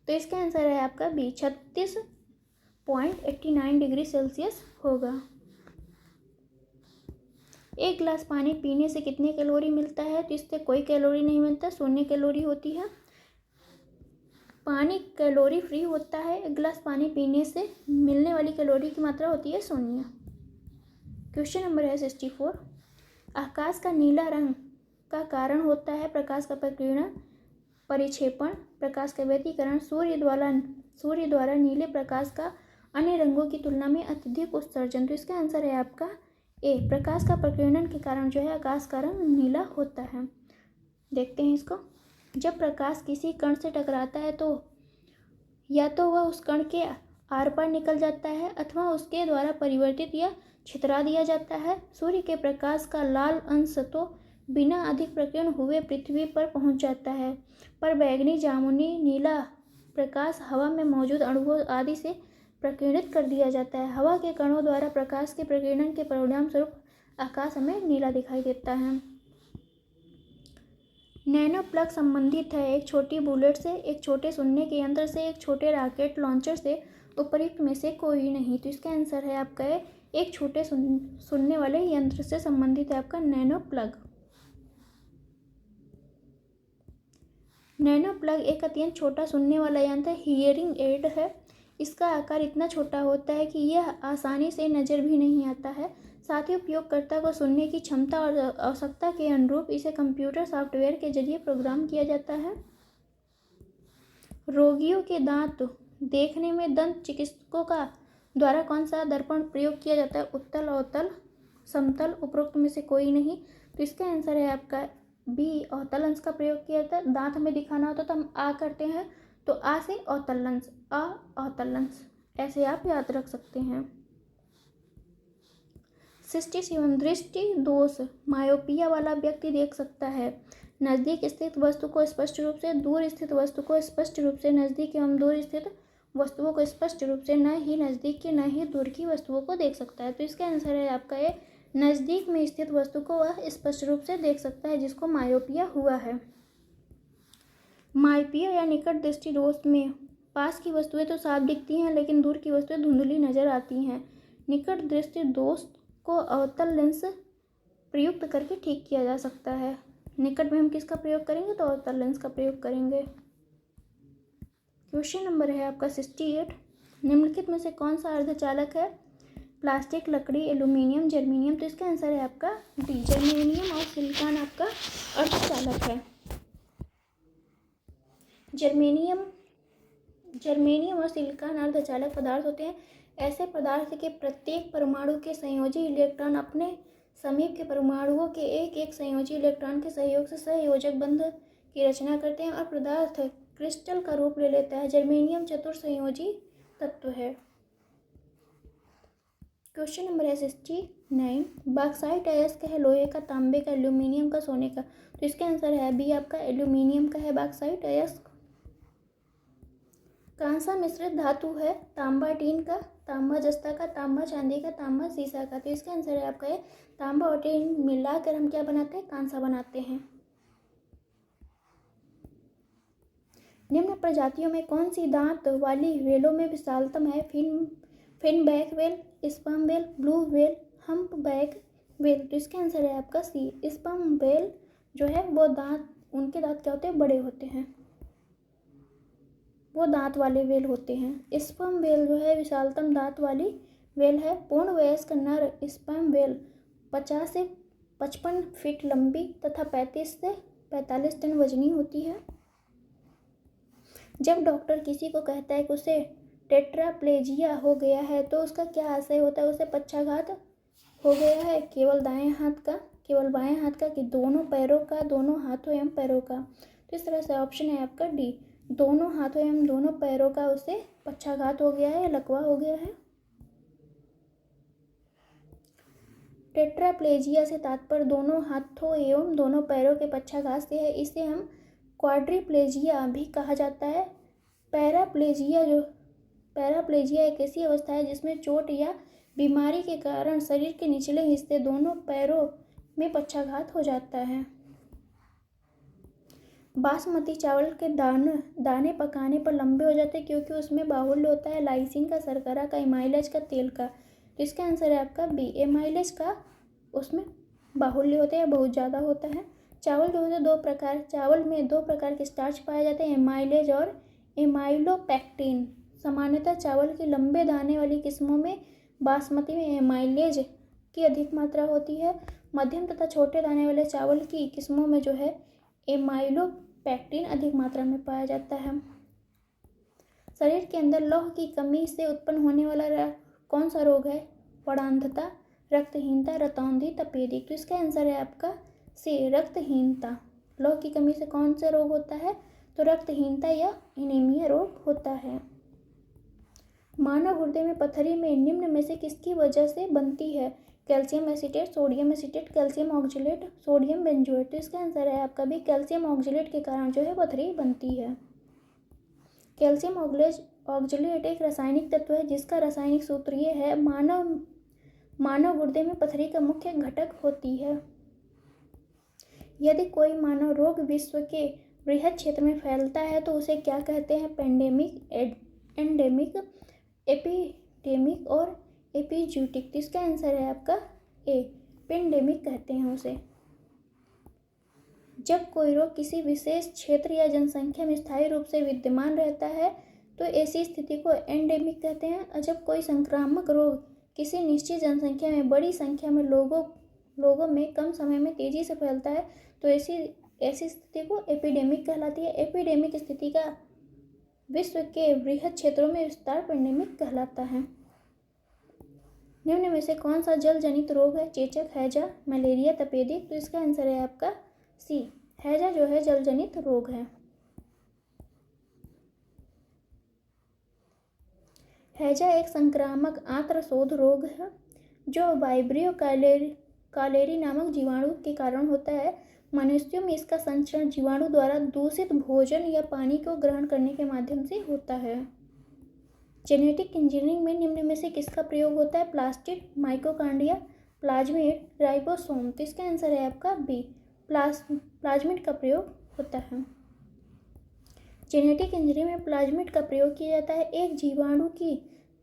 तो इसका आंसर है आपका बी, 36.89 डिग्री सेल्सियस होगा। एक गिलास पानी पीने से कितने कैलोरी मिलता है? तो इससे कोई कैलोरी नहीं मिलता, 0 कैलोरी होती है। पानी कैलोरी फ्री होता है। एक गिलास पानी पीने से मिलने वाली कैलोरी की मात्रा होती है 0। क्वेश्चन नंबर है 64। आकाश का नीला रंग का कारण होता है प्रकाश का प्रकीर्णन, परिक्षेपण, प्रकाश का व्यतिकरण, सूर्य द्वारा नीले प्रकाश का अन्य रंगों की तुलना में अत्यधिक उत्सर्जन। तो इसका आंसर है आपका ए, प्रकाश का प्रकीर्णन के कारण जो है आकाश का रंग नीला होता है। देखते हैं इसको। जब प्रकाश किसी कण से टकराता है तो या तो वह उस कण के आर पार निकल जाता है अथवा उसके द्वारा परिवर्तित या छितरा दिया जाता है। सूर्य के प्रकाश का लाल अंश तो बिना अधिक प्रकीर्ण हुए पृथ्वी पर पहुंच जाता है, पर बैंगनी, जामुनी, नीला प्रकाश हवा में मौजूद अणुओं आदि से प्रकीर्णित कर दिया जाता है। हवा के कणों द्वारा प्रकाश के प्रकीर्णन के परिणाम स्वरूप आकाश हमें नीला दिखाई देता है। नैनो प्लग संबंधित है एक छोटी बुलेट से, एक छोटे सुनने के यंत्र से, एक छोटे रॉकेट लॉन्चर से, उपयुक्त में से कोई नहीं। तो इसका आंसर है आपका एक छोटे सुनने वाले यंत्र से संबंधित है आपका नैनो प्लग। नैनो प्लग एक अत्यंत छोटा सुनने वाला यंत्र हियरिंग एड है। इसका आकार इतना छोटा होता है कि यह आसानी से नज़र भी नहीं आता है। साथ ही उपयोगकर्ता को सुनने की क्षमता और आवश्यकता के अनुरूप इसे कंप्यूटर सॉफ्टवेयर के जरिए प्रोग्राम किया जाता है। रोगियों के दांत देखने में दंत चिकित्सकों का द्वारा कौन सा दर्पण प्रयोग किया जाता है? उत्तल, अवतल, समतल, उपरोक्त में से कोई नहीं। तो इसका आंसर है आपका बी, अवतल लेंस का प्रयोग किया जाता है। दांत हमें दिखाना होता तो हम आ करते हैं, तो आ से अवतल लेंस, आ अवतल लेंस, ऐसे आप याद रख सकते हैं। 67 दृष्टि दोष मायोपिया वाला व्यक्ति देख सकता है नज़दीक स्थित वस्तु को स्पष्ट रूप से, दूर स्थित वस्तु को स्पष्ट रूप से, नज़दीक एवं दूर स्थित वस्तुओं को स्पष्ट रूप से, न ही नज़दीक की न ही दूर की वस्तुओं को देख सकता है। तो इसका आंसर है आपका ये, नज़दीक में स्थित वस्तु को वह स्पष्ट रूप से देख सकता है जिसको मायोपिया हुआ है। मायोपिया या निकट दृष्टि दोष में पास की वस्तुएं तो साफ दिखती हैं लेकिन दूर की वस्तुएं धुंधली नजर आती हैं। निकट दृष्टि दोष को अवतल लेंस प्रयुक्त करके ठीक किया जा सकता है। निकट में हम किसका प्रयोग करेंगे? तो अवतल लेंस का प्रयोग करेंगे। क्वेश्चन नंबर है आपका 68। निम्नलिखित में से कौन सा अर्धचालक है? प्लास्टिक, लकड़ी, एल्यूमिनियम, जर्मेनियम। तो इसका आंसर है आपका डी, जर्मेनियम और सिलिकॉन आपका अर्धचालक है। जर्मेनियम और सिलिकॉन अर्धचालक पदार्थ होते हैं। ऐसे पदार्थ के प्रत्येक परमाणु के संयोजी इलेक्ट्रॉन अपने समीप के परमाणुओं के एक एक संयोजी इलेक्ट्रॉन के सहयोग से सहयोजक बंध की रचना करते हैं और पदार्थ क्रिस्टल का रूप ले लेता है। जर्मेनियम चतुर्संयोजी तत्व है। क्वेश्चन नंबर है 69। बॉक्साइट अयस्क है लोहे का, तांबे का, एल्यूमिनियम का, सोने का। तो इसका आंसर है बी आपका एल्यूमिनियम का है बॉक्साइट अयस्क। कांसा मिश्रित धातु है, तांबा टीन का, तांबा जस्ता का, तांबा चांदी का, तांबा सीसा का। तो इसका आंसर है आपका ये, तांबा और टीन मिलाकर हम क्या बनाते हैं? कांसा बनाते हैं। निम्न प्रजातियों में कौन सी दांत वाली व्हेलों में विशालतम है? Finback whale, sperm whale, blue whale, humpback whale. तो इसका आंसर है आपका सी, स्पर्म व्हेल जो है वो दांत, उनके दांत क्या होते हैं? बड़े होते हैं, वो दांत वाले वेल होते हैं। स्पर्म वेल जो है विशालतम दांत वाली वेल है। पूर्ण वयस्क नर स्पर्म वेल 50 से 55 फीट लंबी तथा 35 से 45 टन वजनी होती है। जब डॉक्टर किसी को कहता है कि उसे टेट्राप्लेजिया हो गया है तो उसका क्या आशय होता है? उसे पक्षाघात हो गया है, केवल दाएं हाथ का, केवल बाएं हाथ का, कि दोनों पैरों का, दोनों हाथों एवं पैरों का। तो इस तरह से ऑप्शन है आपका डी, दोनों हाथों एवं दोनों पैरों का उसे पक्षाघात हो गया है या लकवा हो गया है। टेट्राप्लेजिया से तात्पर्य दोनों हाथों एवं दोनों पैरों के पक्षाघात से है। इसे हम क्वाड्रिप्लेजिया भी कहा जाता है। पैराप्लेजिया एक ऐसी अवस्था है जिसमें चोट या बीमारी के कारण शरीर के निचले हिस्से दोनों पैरों में पक्षाघात हो जाता है। बासमती चावल के दाने पकाने पर लंबे हो जाते हैं क्योंकि उसमें बाहुल्य होता है लाइसिन का, शर्करा का, एमाइलेज का, तेल का। तो इसका आंसर है आपका बी, एमाइलेज का उसमें बाहुल्य होता है, बहुत ज़्यादा होता है। चावल जो होते हैं चावल में दो प्रकार के स्टार्च पाए जाते हैं, एमाइलेज और एमाइलोपेक्टिन। सामान्यतः चावल की लंबे दाने वाली किस्मों में बासमती में एमाइलेज की अधिक मात्रा होती है। मध्यम तथा छोटे दाने वाले चावल की किस्मों में जो है एमाइलोपेक्टिन अधिक मात्रा में पाया जाता है। शरीर के अंदर लौह की कमी से उत्पन्न होने वाला कौन सा रोग है? वड़ांधता, रक्तहीनता, रतौंधी, तपेदिक। तो इसका आंसर है आपका सी, रक्तहीनता। लौह की कमी से कौन सा रोग होता है? तो रक्तहीनता या एनीमिया रोग होता है। मानव गुर्दे में पथरी में निम्न में से किसकी वजह से बनती है? Calcium acetate, sodium acetate, calcium oxalate, sodium benzoate. तो इसका आंसर है आपका भी, कैल्शियम ऑक्जेलेट के कारण जो है पथरी बनती है। कैल्शियम ऑक्जेलेट एक रासायनिक तत्व है जिसका रासायनिक सूत्र ये है, मानव गुर्दे में पथरी का मुख्य घटक होती है। यदि कोई मानव रोग विश्व के बृहद क्षेत्र में फैलता है तो उसे क्या कहते हैं? पेंडेमिक, एंडेमिक, एपिडेमिक और एपिजूटिक। तो इसका आंसर है आपका ए, पेंडेमिक कहते हैं उसे। जब कोई रोग किसी विशेष क्षेत्र या जनसंख्या में स्थायी रूप से विद्यमान रहता है तो ऐसी स्थिति को एंडेमिक कहते हैं। और जब कोई संक्रामक रोग किसी निश्चित जनसंख्या में बड़ी संख्या में लोगों में कम समय में तेजी से फैलता है तो ऐसी स्थिति को एपिडेमिक कहलाती है। एपिडेमिक स्थिति का विश्व के बृहद क्षेत्रों में विस्तार पेंडेमिक कहलाता है। निम्न में से कौन सा जल जनित रोग है? चेचक, हैजा, मलेरिया, तपेदिक। तो इसका आंसर है आपका सी, हैजा जो है जल जनित रोग है। हैजा एक संक्रामक आंत्रशोथ रोग है जो वाइब्रियो कालेरी नामक जीवाणु के कारण होता है। मनुष्यों में इसका संचरण जीवाणु द्वारा दूषित भोजन या पानी को ग्रहण करने के माध्यम से होता है। जेनेटिक इंजीनियरिंग में निम्न में से किसका प्रयोग होता है? Plastid, mitochondria, plasmid, ribosome. तो इसका आंसर है आपका बी, प्लाज्मिड का प्रयोग होता है। जेनेटिक इंजीनियरिंग में प्लाज्मिड का प्रयोग किया जाता है। एक जीवाणु की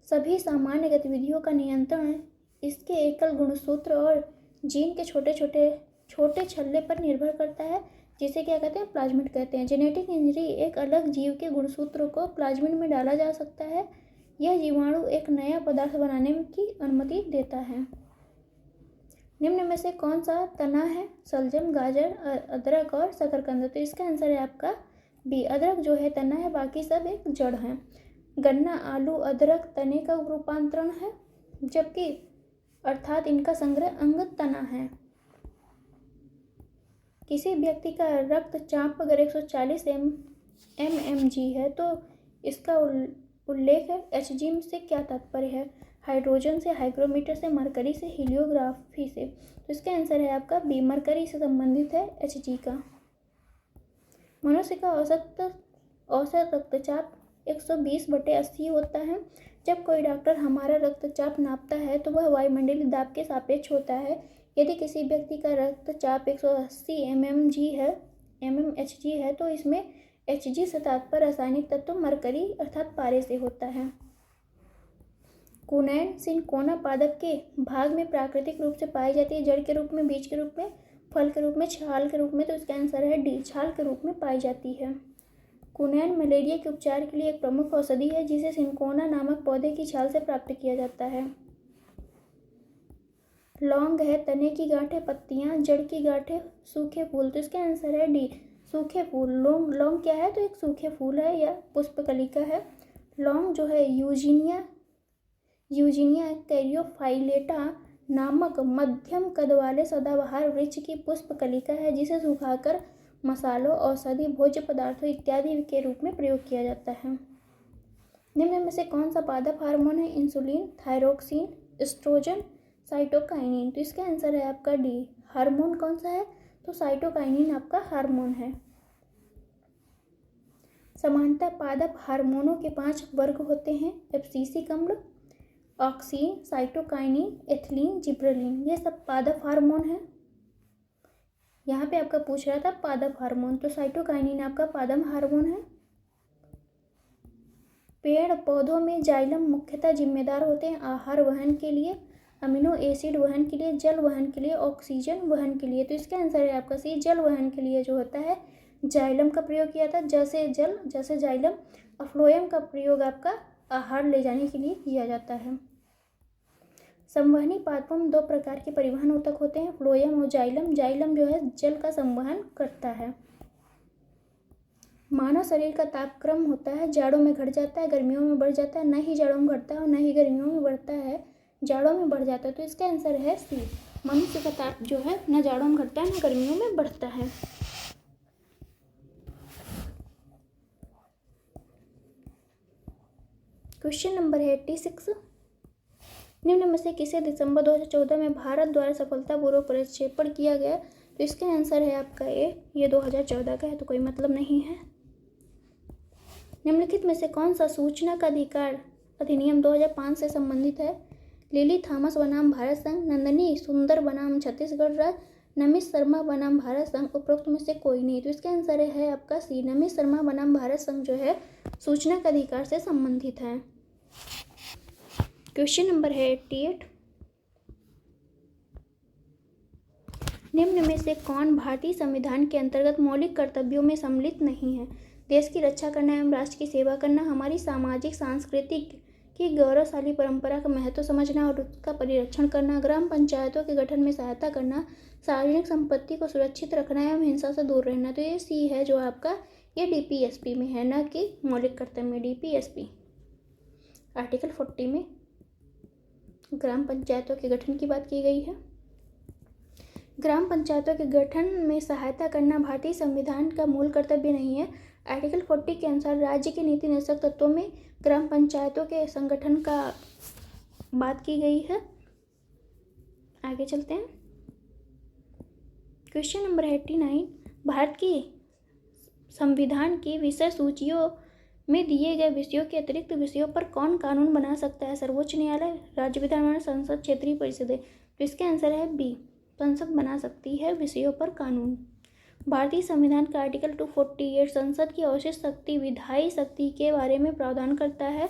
सभी सामान्य गतिविधियों का नियंत्रण इसके एकल गुणसूत्र और जीन के छोटे छल्ले पर निर्भर करता है, जिसे क्या कहते हैं? प्लाज्मिड कहते हैं। जेनेटिक इंजीनियरिंग एक अलग जीव के गुणसूत्र को प्लाज्मिड में डाला जा सकता है। यह जीवाणु एक नया पदार्थ बनाने की अनुमति देता है। निम्न में से कौन सा तना है? शलजम, गाजर, अदरक और शकरकंद। तो इसका आंसर है आपका बी, अदरक जो है तना है, बाकी सब एक जड़ है। गन्ना, आलू, अदरक तने का रूपांतरण है, जबकि अर्थात इनका संग्रह अंग तना है। किसी व्यक्ति का रक्तचाप अगर 140 mmHg है तो इसका उल्लेख है। Hg से क्या तात्पर्य है? हाइड्रोजन से, हाइग्रोमीटर से, मरकरी से, हीलियोग्राफी से। तो इसका आंसर है आपका बी, मरकरी से संबंधित है Hg का। मनुष्य का औसत रक्तचाप 120/80 होता है। जब कोई डॉक्टर हमारा रक्तचाप नापता है तो वह वायुमंडलीय दाब के सापेक्ष होता है। यदि किसी व्यक्ति का रक्तचाप 180 mmHg है तो इसमें Hg से तात्पर्य रासायनिक तत्व मरकरी अर्थात पारे से होता है। कुनैन सिनकोना पादप के भाग में प्राकृतिक रूप से पाई जाती है, जड़ के रूप में, बीज के रूप में, फल के रूप में, छाल के रूप में। तो इसका आंसर है डी, छाल के रूप में पाई जाती है। कुनैन मलेरिया के उपचार के लिए एक प्रमुख औषधि है जिसे सिनकोना नामक पौधे की छाल से प्राप्त किया जाता है। लौंग है तने की गांठें, पत्तियां, जड़ की गांठें, सूखे फूल। तो इसका आंसर है डी, सूखे फूल। लौंग क्या है? तो एक सूखे फूल है या पुष्पकलिका है। लौंग जो है यूजीनिया कैरियोफाइलेटा नामक मध्यम कद वाले सदाबहार वृक्ष की पुष्पकलिका है जिसे सुखाकर मसालों, औषधि, भोज्य पदार्थों इत्यादि के रूप में प्रयोग किया जाता है। निम्न में से कौन सा पादप हार्मोन है? Insulin, thyroxine, estrogen, cytokinin. तो इसका आंसर है आपका डी। हार्मोन कौन सा है? तो साइटोकाइनिन आपका हार्मोन है। समानता पादप हार्मोनों के 5 वर्ग होते हैं। एब्सिसिक अम्ल, ऑक्सीन, साइटोकाइनिन, एथिलीन, जिब्रेलिन, ये सब पादप हार्मोन है। यहाँ पे आपका पूछ रहा था पादप हार्मोन, तो साइटोकाइनिन आपका पादप हार्मोन है। पेड़ पौधों में जाइलम मुख्यतः जिम्मेदार होते हैं आहार वहन के लिए, अमीनो एसिड वहन के लिए, जल वहन के लिए, ऑक्सीजन वहन के लिए। तो इसका आंसर है आपका सी। जल वहन के लिए जो होता है जाइलम का प्रयोग किया था। जैसे जल, जैसे जाइलम। और फ्लोएम का प्रयोग आपका आहार ले जाने के लिए किया जाता है। संवहनी पादपों में 2 प्रकार के परिवहन ऊतक होते हैं, फ्लोएम और जाइलम। जाइलम जो है जल का संवहन करता है। मानव शरीर का तापक्रम होता है, जाड़ों में घट जाता है, गर्मियों में बढ़ जाता है। न ही जाड़ों में घटता है और न ही गर्मियों में बढ़ता है, जाड़ों में बढ़ जाता है। तो इसका आंसर है सी। मनुष्य का ताप जो है न जाड़ों में घटता है न गर्मियों में बढ़ता है। Question number 86। निम्न में से किसे दिसंबर 2014 में भारत द्वारा सफलतापूर्वक प्रक्षेपण किया गया? तो इसका आंसर है आपका ए। ये 2014 का है, तो कोई मतलब नहीं है। निम्नलिखित में से कौन सा सूचना का अधिकार अधिनियम 2005 से संबंधित है? लिली थॉमस बनाम भारत संघ, नंदनी सुंदर बनाम छत्तीसगढ़ राज्य, नमित शर्मा बनाम भारत संघ, उपरोक्त में से कोई नहीं। तो इसका आंसर है आपका सी। नमित शर्मा बनाम भारत संघ जो है सूचना का अधिकार से संबंधित है। क्वेश्चन नंबर है 88। निम्न में से कौन भारतीय संविधान के अंतर्गत मौलिक कर्तव्यों में सम्मिलित नहीं है? देश की रक्षा करना एवं राष्ट्र की सेवा करना, हमारी सामाजिक सांस्कृतिक की गौरवशाली परंपरा का महत्व समझना और उसका परिरक्षण करना, ग्राम पंचायतों के गठन में सहायता करना, सार्वजनिक संपत्ति को सुरक्षित रखना एवं हिंसा से दूर रहना। तो ये सी है जो आपका ये डीपीएसपी में है, न कि मौलिक कर्तव्य में। डीपीएसपी आर्टिकल 40 में ग्राम पंचायतों के गठन की बात की गई है। ग्राम पंचायतों के गठन में सहायता करना भारतीय संविधान का मूल कर्तव्य नहीं है। आर्टिकल 40 के अनुसार राज्य के नीति निर्देशक तत्वों में ग्राम पंचायतों के संगठन का बात की गई है। आगे चलते हैं। Question number 89। भारत की संविधान की विषय सूचियों में दिए गए विषयों के अतिरिक्त विषयों पर कौन कानून बना सकता है? सर्वोच्च न्यायालय, राज्य विधानमंडल, संसद, क्षेत्रीय परिषदें। तो इसका आंसर है बी। संसद बना सकती है विषयों पर कानून। भारतीय संविधान का आर्टिकल 248 संसद की अवशिष्ट शक्ति विधायी शक्ति के बारे में प्रावधान करता है।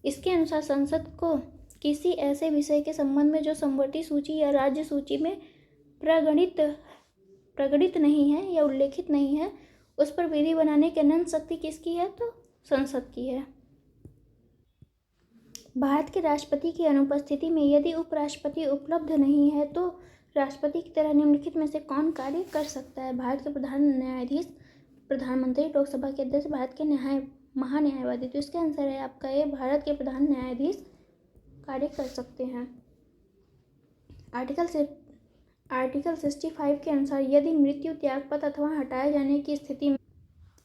इसके अनुसार संसद को किसी ऐसे विषय के संबंध में जो समवर्ती सूची या राज्य सूची में प्रगणित नहीं है या उल्लेखित नहीं है, उस पर विधि बनाने की अनंत शक्ति किसकी है? तो संसद की है। भारत के राष्ट्रपति की अनुपस्थिति में यदि उपराष्ट्रपति उपलब्ध नहीं है तो राष्ट्रपति की तरह निम्नलिखित में से कौन कार्य कर सकता है? भारत के प्रधान न्यायाधीश, प्रधानमंत्री, लोकसभा के अध्यक्ष, भारत के महान्यायवादी। तो इसका आंसर है आपका ये। भारत के प्रधान न्यायाधीश कार्य कर सकते हैं। आर्टिकल 65 के अनुसार यदि मृत्यु, त्यागपत्र अथवा हटाए जाने की स्थिति में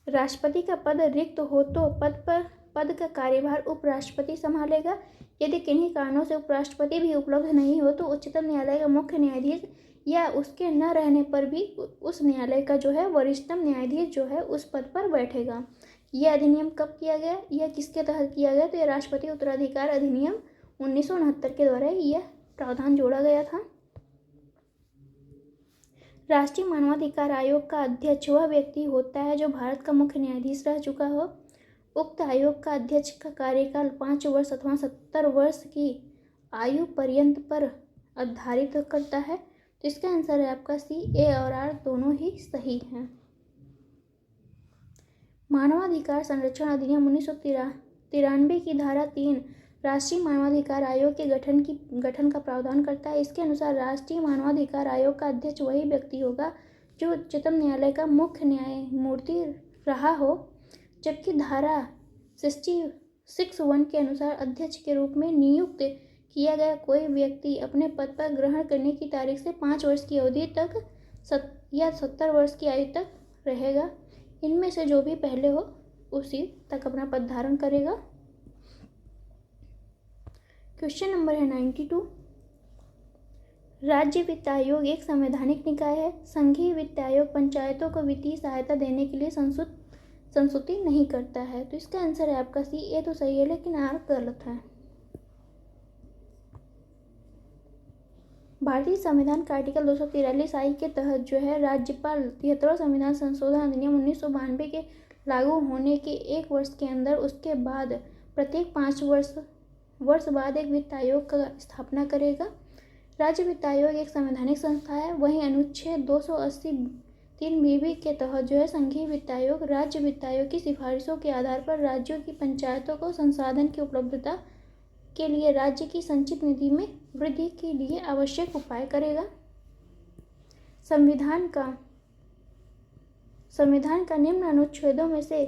राष्ट्रपति का पद रिक्त हो तो पद का कार्यभार उपराष्ट्रपति संभालेगा। यदि किन्हीं कारणों से उपराष्ट्रपति भी उपलब्ध नहीं हो तो उच्चतम न्यायालय का मुख्य न्यायाधीश या उसके न रहने पर भी उस न्यायालय का जो है वरिष्ठतम न्यायाधीश जो है उस पद पर बैठेगा। यह अधिनियम कब किया गया या किसके तहत किया गया? तो यह राष्ट्रपति उत्तराधिकार अधिनियम 1969 के द्वारा यह प्रावधान जोड़ा गया था। राष्ट्रीय मानवाधिकार आयोग का अध्यक्ष वह व्यक्ति होता है जो भारत का मुख्य न्यायाधीश रह चुका हो। उक्त आयोग का अध्यक्ष का कार्यकाल 5 वर्ष अथवा 70 वर्ष की आयु पर्यंत पर आधारित करता है। तो इसका आंसर है आपका सी। ए और आर दोनों ही सही हैं। मानवाधिकार संरक्षण अधिनियम 1993 की धारा 3 राष्ट्रीय मानवाधिकार आयोग के गठन का प्रावधान करता है। इसके अनुसार राष्ट्रीय मानवाधिकार आयोग का अध्यक्ष वही व्यक्ति होगा जो उच्चतम न्यायालय का मुख्य न्यायमूर्ति रहा हो, जबकि धारा 66(1) के अनुसार अध्यक्ष के रूप में नियुक्त किया गया कोई व्यक्ति अपने पद पर ग्रहण करने की तारीख से 5 वर्ष की अवधि तक या 70 वर्ष की आयु तक रहेगा। इनमें से जो भी पहले हो उसी तक अपना पद धारण करेगा। क्वेश्चन नंबर है 92। राज्य वित्त आयोग एक संवैधानिक निकाय है। संघीय वित्त आयोग पंचायतों को वित्तीय सहायता देने के लिए संस्तुति नहीं करता है। तो इसका आंसर है आपका सी। ए तो सही है लेकिन आर गलत है। भारतीय संविधान का आर्टिकल 243 आई के तहत जो है राज्यपाल 73वां संविधान संशोधन अधिनियम 1992 के लागू होने के 1 वर्ष के अंदर उसके बाद प्रत्येक 5 वर्ष बाद एक वित्त आयोग का स्थापना करेगा। राज्य वित्त आयोग एक संवैधानिक संस्था है। वहीं अनुच्छेद 283 के तहत जो है संघीय वित्त आयोग राज्य वित्त आयोग की सिफारिशों के आधार पर राज्यों की पंचायतों को संसाधन की उपलब्धता के लिए राज्य की संचित निधि में वृद्धि के लिए आवश्यक उपाय करेगा। संविधान का निम्न अनुच्छेदों में से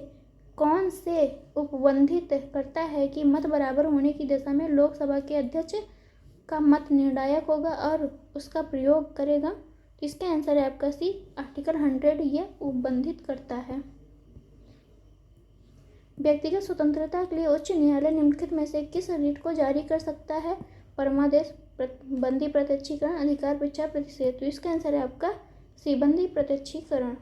कौन से उपबंधित करता है कि मत बराबर होने की दशा में लोकसभा के अध्यक्ष का मत निर्णायक होगा और उसका प्रयोग करेगा। तो इसका आंसर है आपका सी। आर्टिकल 100 ये उपबंधित करता है। व्यक्तिगत स्वतंत्रता के लिए उच्च न्यायालय निम्नलिखित में से किस रिट को जारी कर सकता है? परमादेश, बंदी प्रत्यक्षीकरण, अधिकार परीक्षा, प्रतिषेध। तो इसका आंसर है आपका सी। बंदी प्रत्यक्षीकरण।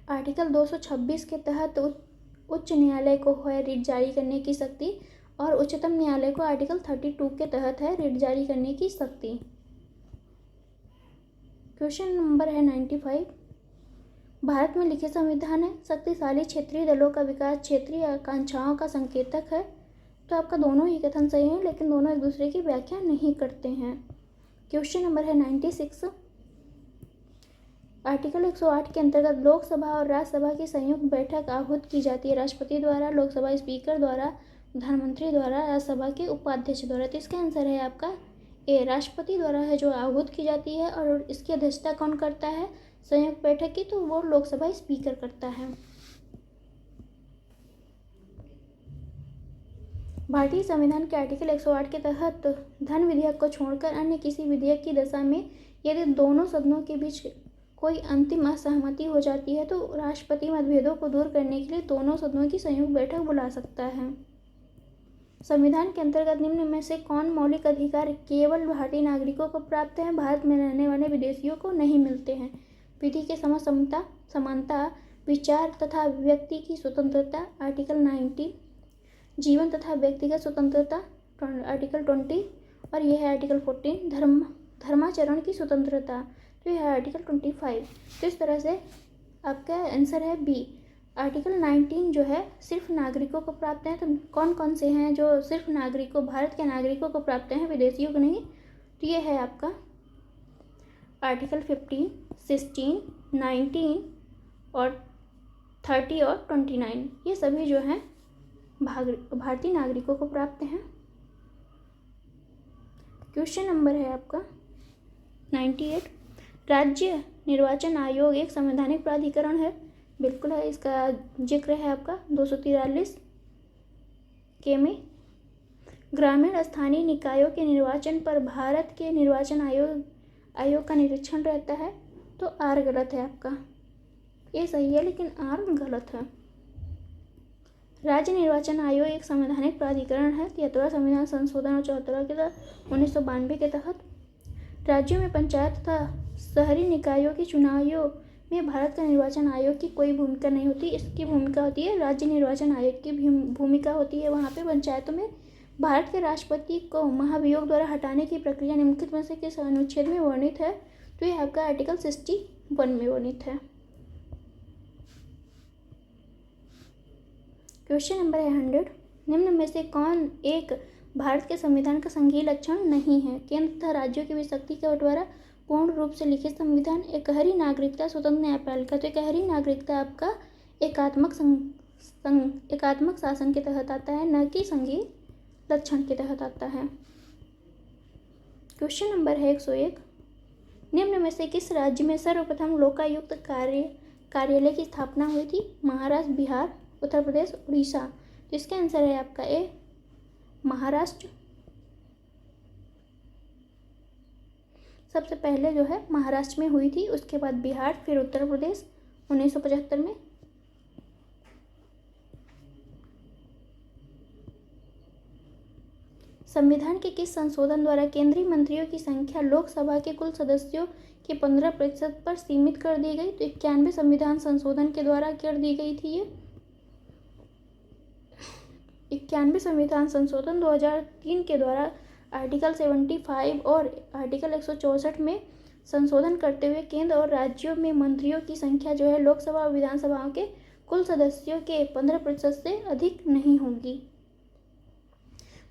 आर्टिकल 226 के तहत उच्च न्यायालय को है रिट जारी करने की शक्ति और उच्चतम न्यायालय को आर्टिकल 32 के तहत है रिट जारी करने की शक्ति। क्वेश्चन नंबर है 95। भारत में लिखित संविधान है। शक्तिशाली क्षेत्रीय दलों का विकास क्षेत्रीय आकांक्षाओं का संकेतक है। तो आपका दोनों ही कथन सही है लेकिन दोनों एक दूसरे की व्याख्या नहीं करते हैं। क्वेश्चन नंबर है 96। आर्टिकल 108 के अंतर्गत लोकसभा और राज्यसभा की संयुक्त बैठक आहूत की जाती है राष्ट्रपति द्वारा, लोकसभा स्पीकर द्वारा, प्रधानमंत्री द्वारा, राज्यसभा के उपाध्यक्ष द्वारा। तो इसका आंसर है आपका ए। राष्ट्रपति द्वारा है जो आहूत की जाती है और इसकी अध्यक्षता कौन करता है संयुक्त बैठक की? तो वो लोकसभा स्पीकर करता है। भारतीय संविधान के आर्टिकल 108 के तहत धन विधेयक को छोड़कर अन्य किसी विधेयक की दशा में यदि दोनों सदनों के बीच कोई अंतिम असहमति हो जाती है तो राष्ट्रपति मतभेदों को दूर करने के लिए दोनों सदनों की संयुक्त बैठक बुला सकता है। संविधान के अंतर्गत निम्न में से कौन मौलिक अधिकार केवल भारतीय नागरिकों को प्राप्त है? भारत में रहने वाले विदेशियों को नहीं मिलते हैं। विधि के समता, समानता, विचार तथा व्यक्ति की स्वतंत्रता आर्टिकल 19, जीवन तथा व्यक्तिगत स्वतंत्रता आर्टिकल 20 और यह है आर्टिकल 14, धर्माचरण की स्वतंत्रता तो यह है आर्टिकल 25। तो इस तरह से आपका आंसर है बी। आर्टिकल 19 जो है सिर्फ नागरिकों को प्राप्त है। तो कौन कौन से हैं जो सिर्फ नागरिकों भारत के नागरिकों को प्राप्त हैं विदेशियों को नहीं? तो ये है आपका आर्टिकल 15, 16, 19 और 30 और 29 ये सभी जो हैं भारतीय नागरिकों को प्राप्त हैं। क्वेश्चन नंबर है आपका 98। राज्य निर्वाचन आयोग एक संवैधानिक प्राधिकरण है। बिल्कुल है, इसका जिक्र है आपका 243 के में। ग्रामीण स्थानीय निकायों के निर्वाचन पर भारत के निर्वाचन आयोग का निरीक्षण रहता है। तो आर गलत है आपका। ये सही है लेकिन आर गलत है। राज्य निर्वाचन आयोग एक संवैधानिक प्राधिकरण है 73वां संविधान संशोधन और 74वां के तहत 1992 के तहत। राज्यों में पंचायत तथा शहरी निकायों के चुनावों में भारत का निर्वाचन आयोग की कोई भूमिका नहीं होती। इसकी भूमिका होती है राज्य निर्वाचन आयोग की भूमिका होती है। वहाँ पे पंचायतों में भारत के राष्ट्रपति को महाभियोग द्वारा हटाने की प्रक्रिया निम्नलिखित में से किस अनुच्छेद में वर्णित है? तो यह आपका आर्टिकल 61 में वर्णित है। क्वेश्चन नंबर है 100। निम्न में से कौन एक भारत के संविधान का संघीय लक्षण नहीं है? केंद्र तथा राज्यों के बीच शक्ति का बंटवारा, पूर्ण रूप से लिखित संविधान, एकहरी नागरिकता, स्वतंत्र न्यायपालिका। तो एकहरी नागरिकता आपका एकात्मक शासन के तहत आता है, न कि संघीय लक्षण के तहत आता है। क्वेश्चन नंबर है 101। निम्न में से किस राज्य में सर्वप्रथम लोकायुक्त कार्यालय की स्थापना हुई थी? महाराष्ट्र, बिहार, उत्तर प्रदेश, उड़ीसा। तो इसका आंसर है आपका ए महाराष्ट्र। सबसे पहले जो है महाराष्ट्र में हुई थी, उसके बाद बिहार, फिर उत्तर प्रदेश 1975 में। संविधान के किस संशोधन द्वारा केंद्रीय मंत्रियों की संख्या लोकसभा के कुल सदस्यों के 15% पर सीमित कर दी गई? तो 91 संविधान संशोधन के द्वारा कर दी गई थी ये। 91 संविधान संशोधन 2003 के द्वारा आर्टिकल 75 और आर्टिकल 164 में संशोधन करते हुए केंद्र और राज्यों में मंत्रियों की संख्या जो है लोकसभा और विधानसभाओं के कुल सदस्यों के 15% से अधिक नहीं होगी।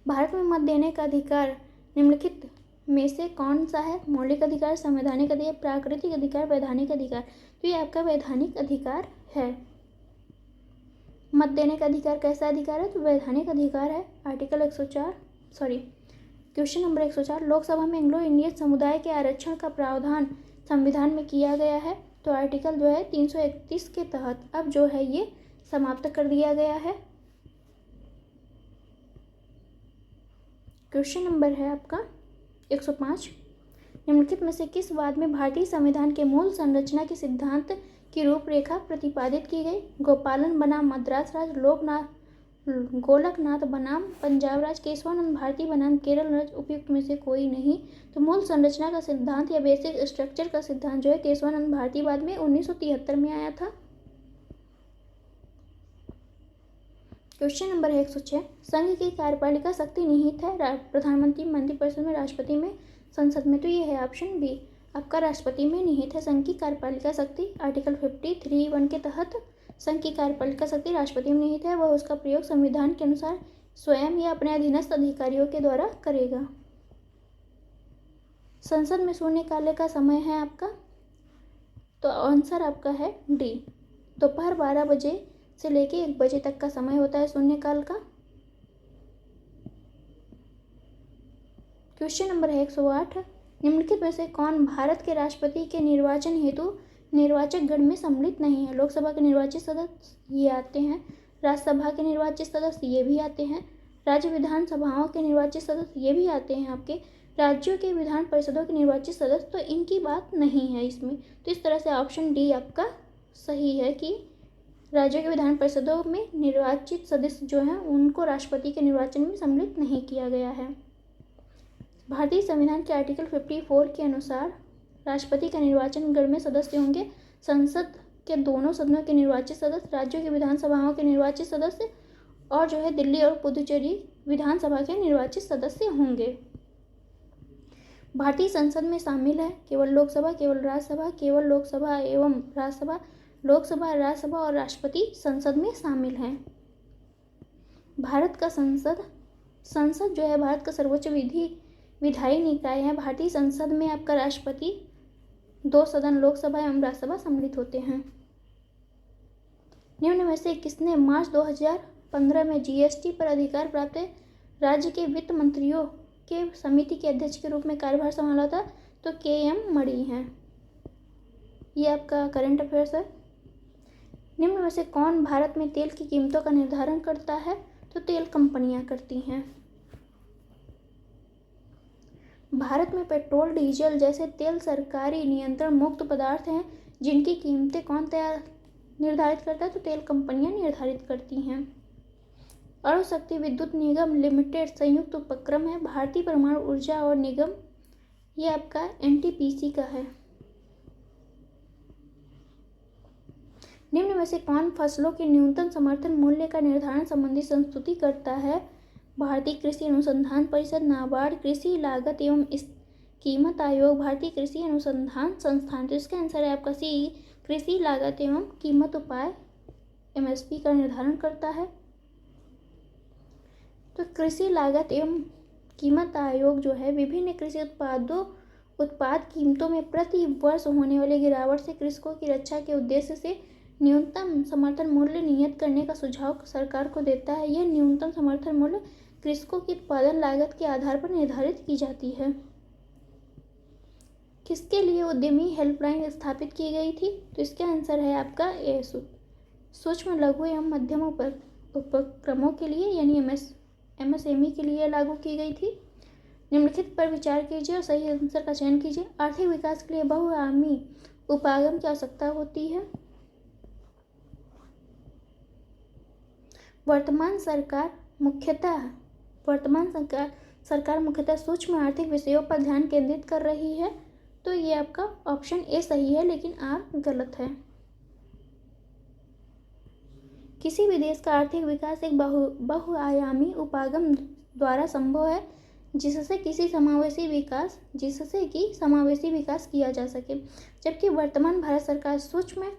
भारत में मत देने का अधिकार निम्नलिखित में से कौन सा है? मौलिक अधिकार, संवैधानिक अधिकार, प्राकृतिक अधिकार, वैधानिक अधिकार। तो ये आपका वैधानिक अधिकार है। मत देने का अधिकार कैसा अधिकार है? तो वैधानिक अधिकार है। क्वेश्चन नंबर 104, लोकसभा में एंग्लो इंडियन समुदाय के आरक्षण का प्रावधान संविधान में किया गया है। तो आर्टिकल जो है 331 के तहत अब जो है ये समाप्त कर दिया गया है। क्वेश्चन नंबर है आपका 105, निम्नलिखित में से किस वाद में भारतीय संविधान के मूल संरचना के सिद्धांत की रूपरेखा प्रतिपादित की गई? गोपालन बनाम मद्रास राज, गोलकनाथ बनाम पंजाब राज, केशवानंद भारती बनाम केरल राज, उपयुक्त में से कोई नहीं। तो मूल संरचना का सिद्धांत या बेसिक स्ट्रक्चर का सिद्धांत जो है केशवानंद भारती बाद में 1973 में आया था। क्वेश्चन नंबर है 106, संघ की कार्यपालिका शक्ति निहित है प्रधानमंत्री, मंत्रिपरिषद में, राष्ट्रपति में, संसद में? तो ये है ऑप्शन बी, आपका राष्ट्रपति में निहित है संघ की कार्यपालिका शक्ति। आर्टिकल 53(1) के तहत संघ की कार्यपालिका शक्ति राष्ट्रपति में निहित है। वह उसका प्रयोग संविधान के अनुसार स्वयं या अपने अधीनस्थ अधिकारियों के द्वारा करेगा। संसद में शून्यकाल का समय है आपका, तो आंसर आपका है डी, दोपहर 12 बजे से लेके 1 बजे तक का समय होता है शून्यकाल का। क्वेश्चन नंबर है 108, निम्नलिखित में से कौन भारत के राष्ट्रपति के निर्वाचन हेतु निर्वाचक गण में सम्मिलित नहीं है? लोकसभा के निर्वाचित सदस्य ये आते हैं, राज्यसभा के निर्वाचित सदस्य ये भी आते हैं, राज्य विधानसभाओं के निर्वाचित सदस्य ये भी आते हैं, आपके राज्यों के विधान परिषदों के निर्वाचित सदस्य, तो इनकी बात नहीं है इसमें। तो इस तरह से ऑप्शन डी आपका सही है कि राज्यों के विधान परिषदों में निर्वाचित सदस्य जो हैं उनको राष्ट्रपति के निर्वाचन में सम्मिलित नहीं किया गया है। भारतीय संविधान के आर्टिकल 54 के अनुसार राष्ट्रपति का निर्वाचन गण में सदस्य होंगे संसद के दोनों सदनों के निर्वाचित सदस्य, राज्यों की विधानसभाओं के निर्वाचित सदस्य और जो है दिल्ली और पुदुचेरी विधानसभा के निर्वाचित सदस्य होंगे। भारतीय संसद में शामिल है केवल लोकसभा, केवल राज्यसभा, केवल लोकसभा एवं राज्यसभा, लोकसभा, राज्यसभा और राष्ट्रपति संसद में शामिल हैं। भारत का संसद जो है भारत का सर्वोच्च विधायी निकाय है। भारतीय संसद में आपका राष्ट्रपति, 2 सदन लोकसभा एवं राज्यसभा सम्मिलित होते हैं। निम्न में से किसने मार्च 2015 में जीएसटी पर अधिकार प्राप्त राज्य के वित्त मंत्रियों के समिति के अध्यक्ष के रूप में कार्यभार संभाला था? तो KM मणि हैं। ये आपका करंट अफेयर्स है। निम्न में से कौन भारत में तेल की कीमतों का निर्धारण करता है? तो तेल कंपनियां करती हैं। भारत में पेट्रोल, डीजल जैसे तेल सरकारी नियंत्रण मुक्त पदार्थ हैं जिनकी कीमतें कौन निर्धारित करता है? तो तेल कंपनियां निर्धारित करती हैं। अणु शक्ति विद्युत निगम लिमिटेड संयुक्त उपक्रम है भारतीय परमाणु ऊर्जा और निगम, ये आपका NTPC का है। निम्न में से कौन फसलों के न्यूनतम समर्थन मूल्य का निर्धारण संबंधी संस्तुति करता है? भारतीय कृषि अनुसंधान परिषद, नाबार्ड, कृषि लागत एवं कीमत आयोग, भारतीय कृषि अनुसंधान संस्थान। तो इसका आंसर है आपका सी, कृषि लागत एवं कीमत उपाय MSP का निर्धारण करता है। तो कृषि लागत एवं कीमत आयोग जो है विभिन्न कृषि उत्पाद कीमतों में प्रति वर्ष होने वाली गिरावट से कृषकों की रक्षा के उद्देश्य से न्यूनतम समर्थन मूल्य नियत करने का सुझाव सरकार को देता है। यह न्यूनतम समर्थन मूल्य कृषकों की उत्पादन लागत के आधार पर निर्धारित की जाती है। किसके लिए उद्यमी हेल्पलाइन स्थापित की गई थी? तो इसका आंसर है आपका ए, सूक्ष्म लघु एवं मध्यम उपक्रमों के लिए यानी MSME के लिए लागू की गई थी। निम्नलिखित पर विचार कीजिए और सही आंसर का चयन कीजिए। आर्थिक विकास के लिए बहुआयामी उपागम की आवश्यकता होती है। वर्तमान सरकार सरकार मुख्यतः सूक्ष्म आर्थिक विषयों पर ध्यान केंद्रित कर रही है। तो ये आपका ऑप्शन ए सही है, लेकिन आर गलत है। किसी भी देश का आर्थिक विकास एक बहुआयामी उपागम द्वारा संभव है, जिससे कि समावेशी विकास किया जा सके। जबकि वर्तमान भारत सरकार सूक्ष्म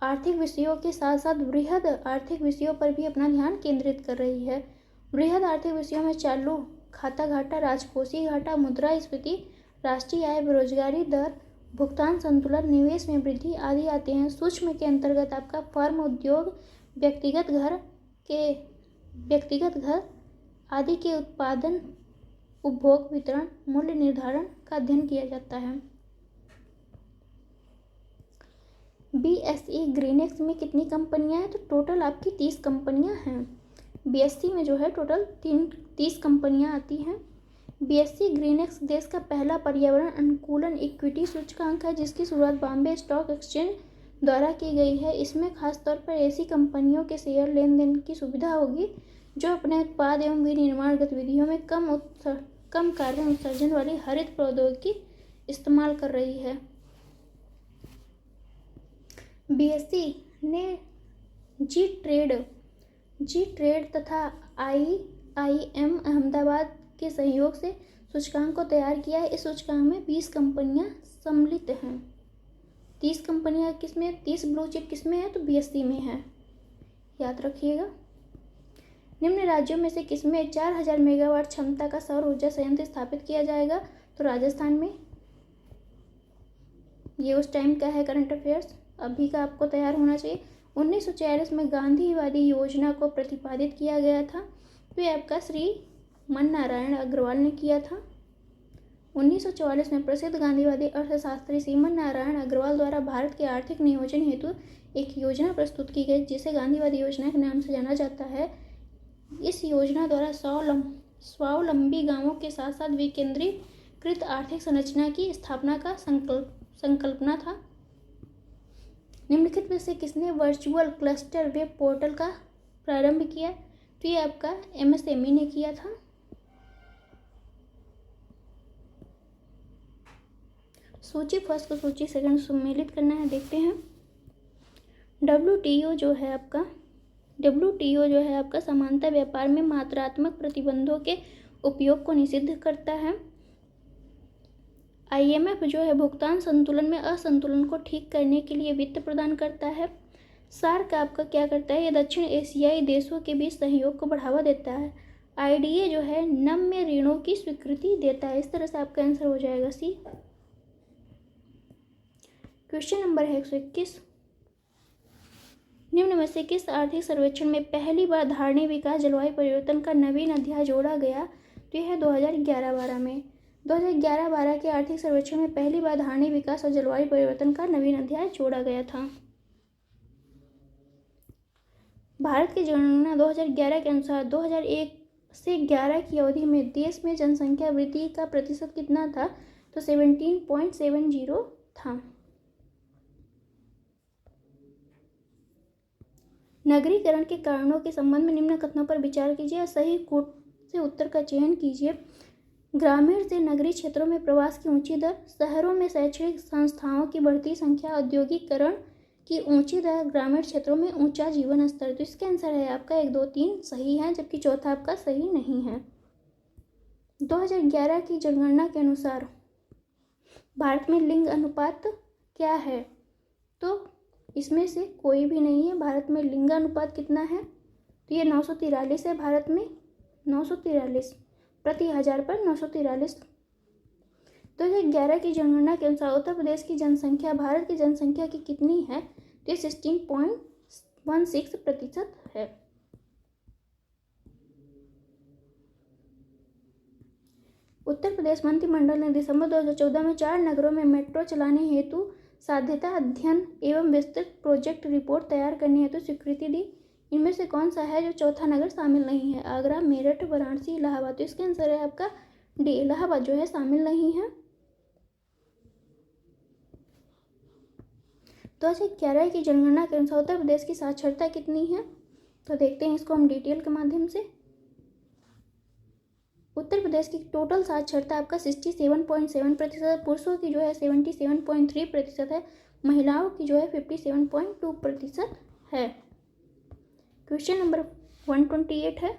आर्थिक विषयों के साथ साथ बृहद आर्थिक विषयों पर भी अपना ध्यान केंद्रित कर रही है। बृहद आर्थिक विषयों में चालू खाता घाटा, राजकोषीय घाटा, मुद्रास्फीति, राष्ट्रीय आय, बेरोजगारी दर, भुगतान संतुलन, निवेश में वृद्धि आदि आते हैं। सूक्ष्म के अंतर्गत आपका फर्म, उद्योग, व्यक्तिगत घर आदि के उत्पादन, उपभोग, वितरण, मूल्य निर्धारण का अध्ययन किया जाता है। BSE ग्रीनएक्स में कितनी कंपनियां हैं? तो टोटल आपकी 30 कंपनियां हैं। BSE में जो है टोटल 30 कंपनियां आती हैं। BSE ग्रीनएक्स देश का पहला पर्यावरण अनुकूलन इक्विटी सूचकांक है, जिसकी शुरुआत बॉम्बे स्टॉक एक्सचेंज द्वारा की गई है। इसमें खासतौर पर ऐसी कंपनियों के शेयर लेन देन की सुविधा होगी जो अपने उत्पाद एवं विनिर्माण गतिविधियों में कम कार्बन उत्सर्जन वाली हरित प्रौद्योगिकी इस्तेमाल कर रही है। BSE ने जी ट्रेड तथा IIM अहमदाबाद के सहयोग से सूचकांक को तैयार किया है। इस सूचकांक में 20 कंपनियां सम्मिलित हैं। 30 कंपनियां किसमें, 30 ब्लू चिप किसमें है? तो BSE में है, याद रखिएगा। निम्न राज्यों में से किसमें 4000 मेगावाट क्षमता का सौर ऊर्जा संयंत्र स्थापित किया जाएगा? तो राजस्थान में। ये उस टाइम का है करंट अफेयर्स, अभी का आपको तैयार होना चाहिए। 1946 में गांधीवादी योजना को प्रतिपादित किया गया था, तो ये आपका श्री मन नारायण अग्रवाल ने किया था। 1944 में प्रसिद्ध गांधीवादी अर्थशास्त्री श्रीमन नारायण अग्रवाल द्वारा भारत के आर्थिक नियोजन हेतु एक योजना प्रस्तुत की गई, जिसे गांधीवादी योजना के नाम से जाना जाता है। इस योजना द्वारा स्वावलंबी गांवों के साथ साथ विकेंद्रीकृत आर्थिक संरचना की स्थापना का संकल्पना था। निम्नलिखित में से किसने वर्चुअल क्लस्टर वेब पोर्टल का प्रारंभ किया? तो ये आपका MSME ने किया था। सूची फर्स्ट को सूची सेकंड सम्मिलित करना है, देखते हैं। WTO जो है आपका समानता व्यापार में मात्रात्मक प्रतिबंधों के उपयोग को निषिद्ध करता है। IMF जो है भुगतान संतुलन में असंतुलन को ठीक करने के लिए वित्त प्रदान करता है। सार्क आपका क्या करता है? ये दक्षिण एशियाई देशों के बीच सहयोग को बढ़ावा देता है। IDA जो है नम्य ऋणों की स्वीकृति देता है। इस तरह से आपका आंसर हो जाएगा सी। क्वेश्चन नंबर है 121। निम्न में से किस आर्थिक सर्वेक्षण में पहली बार धारणीय विकास जलवायु परिवर्तन का नवीन अध्याय जोड़ा गया? तो यह है 2011-12 में। 2011-12 के आर्थिक सर्वेक्षण में पहली बार धारणीय विकास और जलवायु परिवर्तन का नवीन अध्याय जोड़ा गया था। भारत की जनगणना 2011 के अनुसार 2001 से 11 की अवधि में देश में जनसंख्या वृद्धि का प्रतिशत कितना था? तो 17.70 था। नगरीकरण के कारणों के संबंध में निम्न कथनों पर विचार कीजिए। सही कूट से उत्तर का चयन कीजिए। ग्रामीण से नगरीय क्षेत्रों में प्रवास की ऊंची दर, शहरों में शैक्षणिक संस्थाओं की बढ़ती संख्या, औद्योगिकरण की ऊंची दर, ग्रामीण क्षेत्रों में ऊंचा जीवन स्तर। तो इसका आंसर है आपका 1, 2, 3 सही है, जबकि चौथा आपका सही नहीं है। 2011 की जनगणना के अनुसार भारत में लिंग अनुपात क्या है? तो इसमें से कोई भी नहीं है। भारत में लिंगानुपात कितना है? तो ये 943 है। भारत में 943 प्रति 1000 पर 943। 2011 की जनगणना के अनुसार उत्तर प्रदेश की जनसंख्या भारत की जनसंख्या की कितनी है? तो ये 16.16% है। उत्तर प्रदेश मंत्रिमंडल ने दिसंबर 2014 में 4 नगरों में मेट्रो चलाने हेतु साध्यता अध्ययन एवं विस्तृत प्रोजेक्ट रिपोर्ट तैयार करने हेतु स्वीकृति दी। इनमें से कौन सा है जो चौथा नगर शामिल नहीं है? आगरा, मेरठ, वाराणसी, इलाहाबाद। तो इसका आंसर है आपका डी, इलाहाबाद जो है शामिल नहीं है। 2011 की जनगणना के अनुसार उत्तर प्रदेश की साक्षरता कितनी है? तो देखते हैं इसको हम डिटेल के माध्यम से। उत्तर प्रदेश की टोटल साक्षरता आपका 67.7%, पुरुषों की जो है 77.3% है, महिलाओं की जो है 57.2% है। क्वेश्चन नंबर 128 है,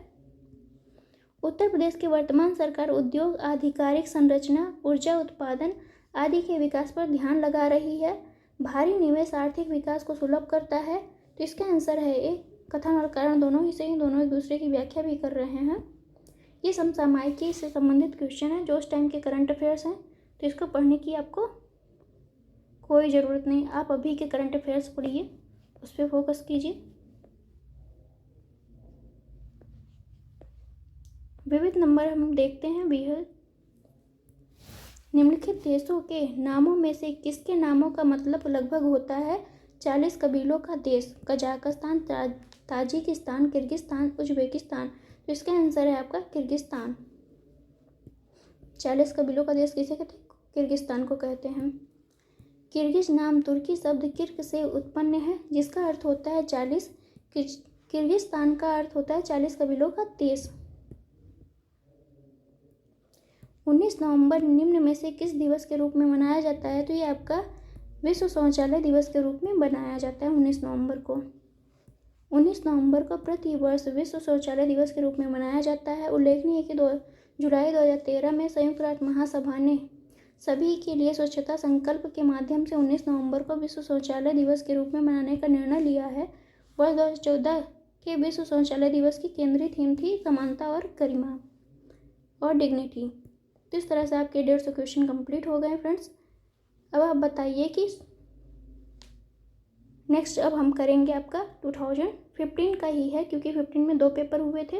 उत्तर प्रदेश की वर्तमान सरकार उद्योग, आधिकारिक संरचना, ऊर्जा उत्पादन आदि के विकास पर ध्यान लगा रही है। भारी निवेश आर्थिक विकास को सुलभ करता है। तो इसका आंसर है ए। कथन और कारण दोनों ही सही, दोनों एक दूसरे की व्याख्या भी कर रहे हैं। ये समसामयिकी से संबंधित क्वेश्चन है, जो उस टाइम के करंट अफेयर्स हैं, तो इसको पढ़ने की आपको कोई ज़रूरत नहीं। आप अभी के करंट अफेयर्स पढ़िए, उस पर फोकस कीजिए। विविध नंबर हम देखते हैं। बीहल, निम्नलिखित देशों के नामों में से किसके नामों का मतलब लगभग होता है 40 कबीलों का देश? Kazakhstan, Tajikistan, Kyrgyzstan, Uzbekistan. तो इसका आंसर है आपका किर्गिस्तान। 40 कबीलों का देश किसे कहते हैं? किर्गिस्तान को कहते हैं। किर्गिज नाम तुर्की शब्द किर्क से उत्पन्न है, जिसका अर्थ होता है 40। किर्गिस्तान का अर्थ होता है 40 कबीलों का देश। 19 नवंबर निम्न में से किस दिवस के रूप में मनाया जाता है? तो ये आपका विश्व शौचालय दिवस के रूप में मनाया जाता है 19 नवंबर को। 19 नवंबर को प्रति वर्ष विश्व शौचालय दिवस के रूप में मनाया जाता है। उल्लेखनीय है कि जुलाई 2013 में संयुक्त राष्ट्र महासभा ने सभी के लिए स्वच्छता संकल्प के माध्यम से 19 नवंबर को विश्व शौचालय दिवस के रूप में मनाने का निर्णय लिया है। वर्ष 2014 के विश्व शौचालय दिवस की केंद्रीय थीम थी समानता और गरिमा और डिग्निटी। तो इस तरह से आपके 150 क्वेश्चन कंप्लीट हो गए फ्रेंड्स। अब आप बताइए कि नेक्स्ट अब हम करेंगे आपका 2015 का ही है, क्योंकि 15 में 2 पेपर हुए थे।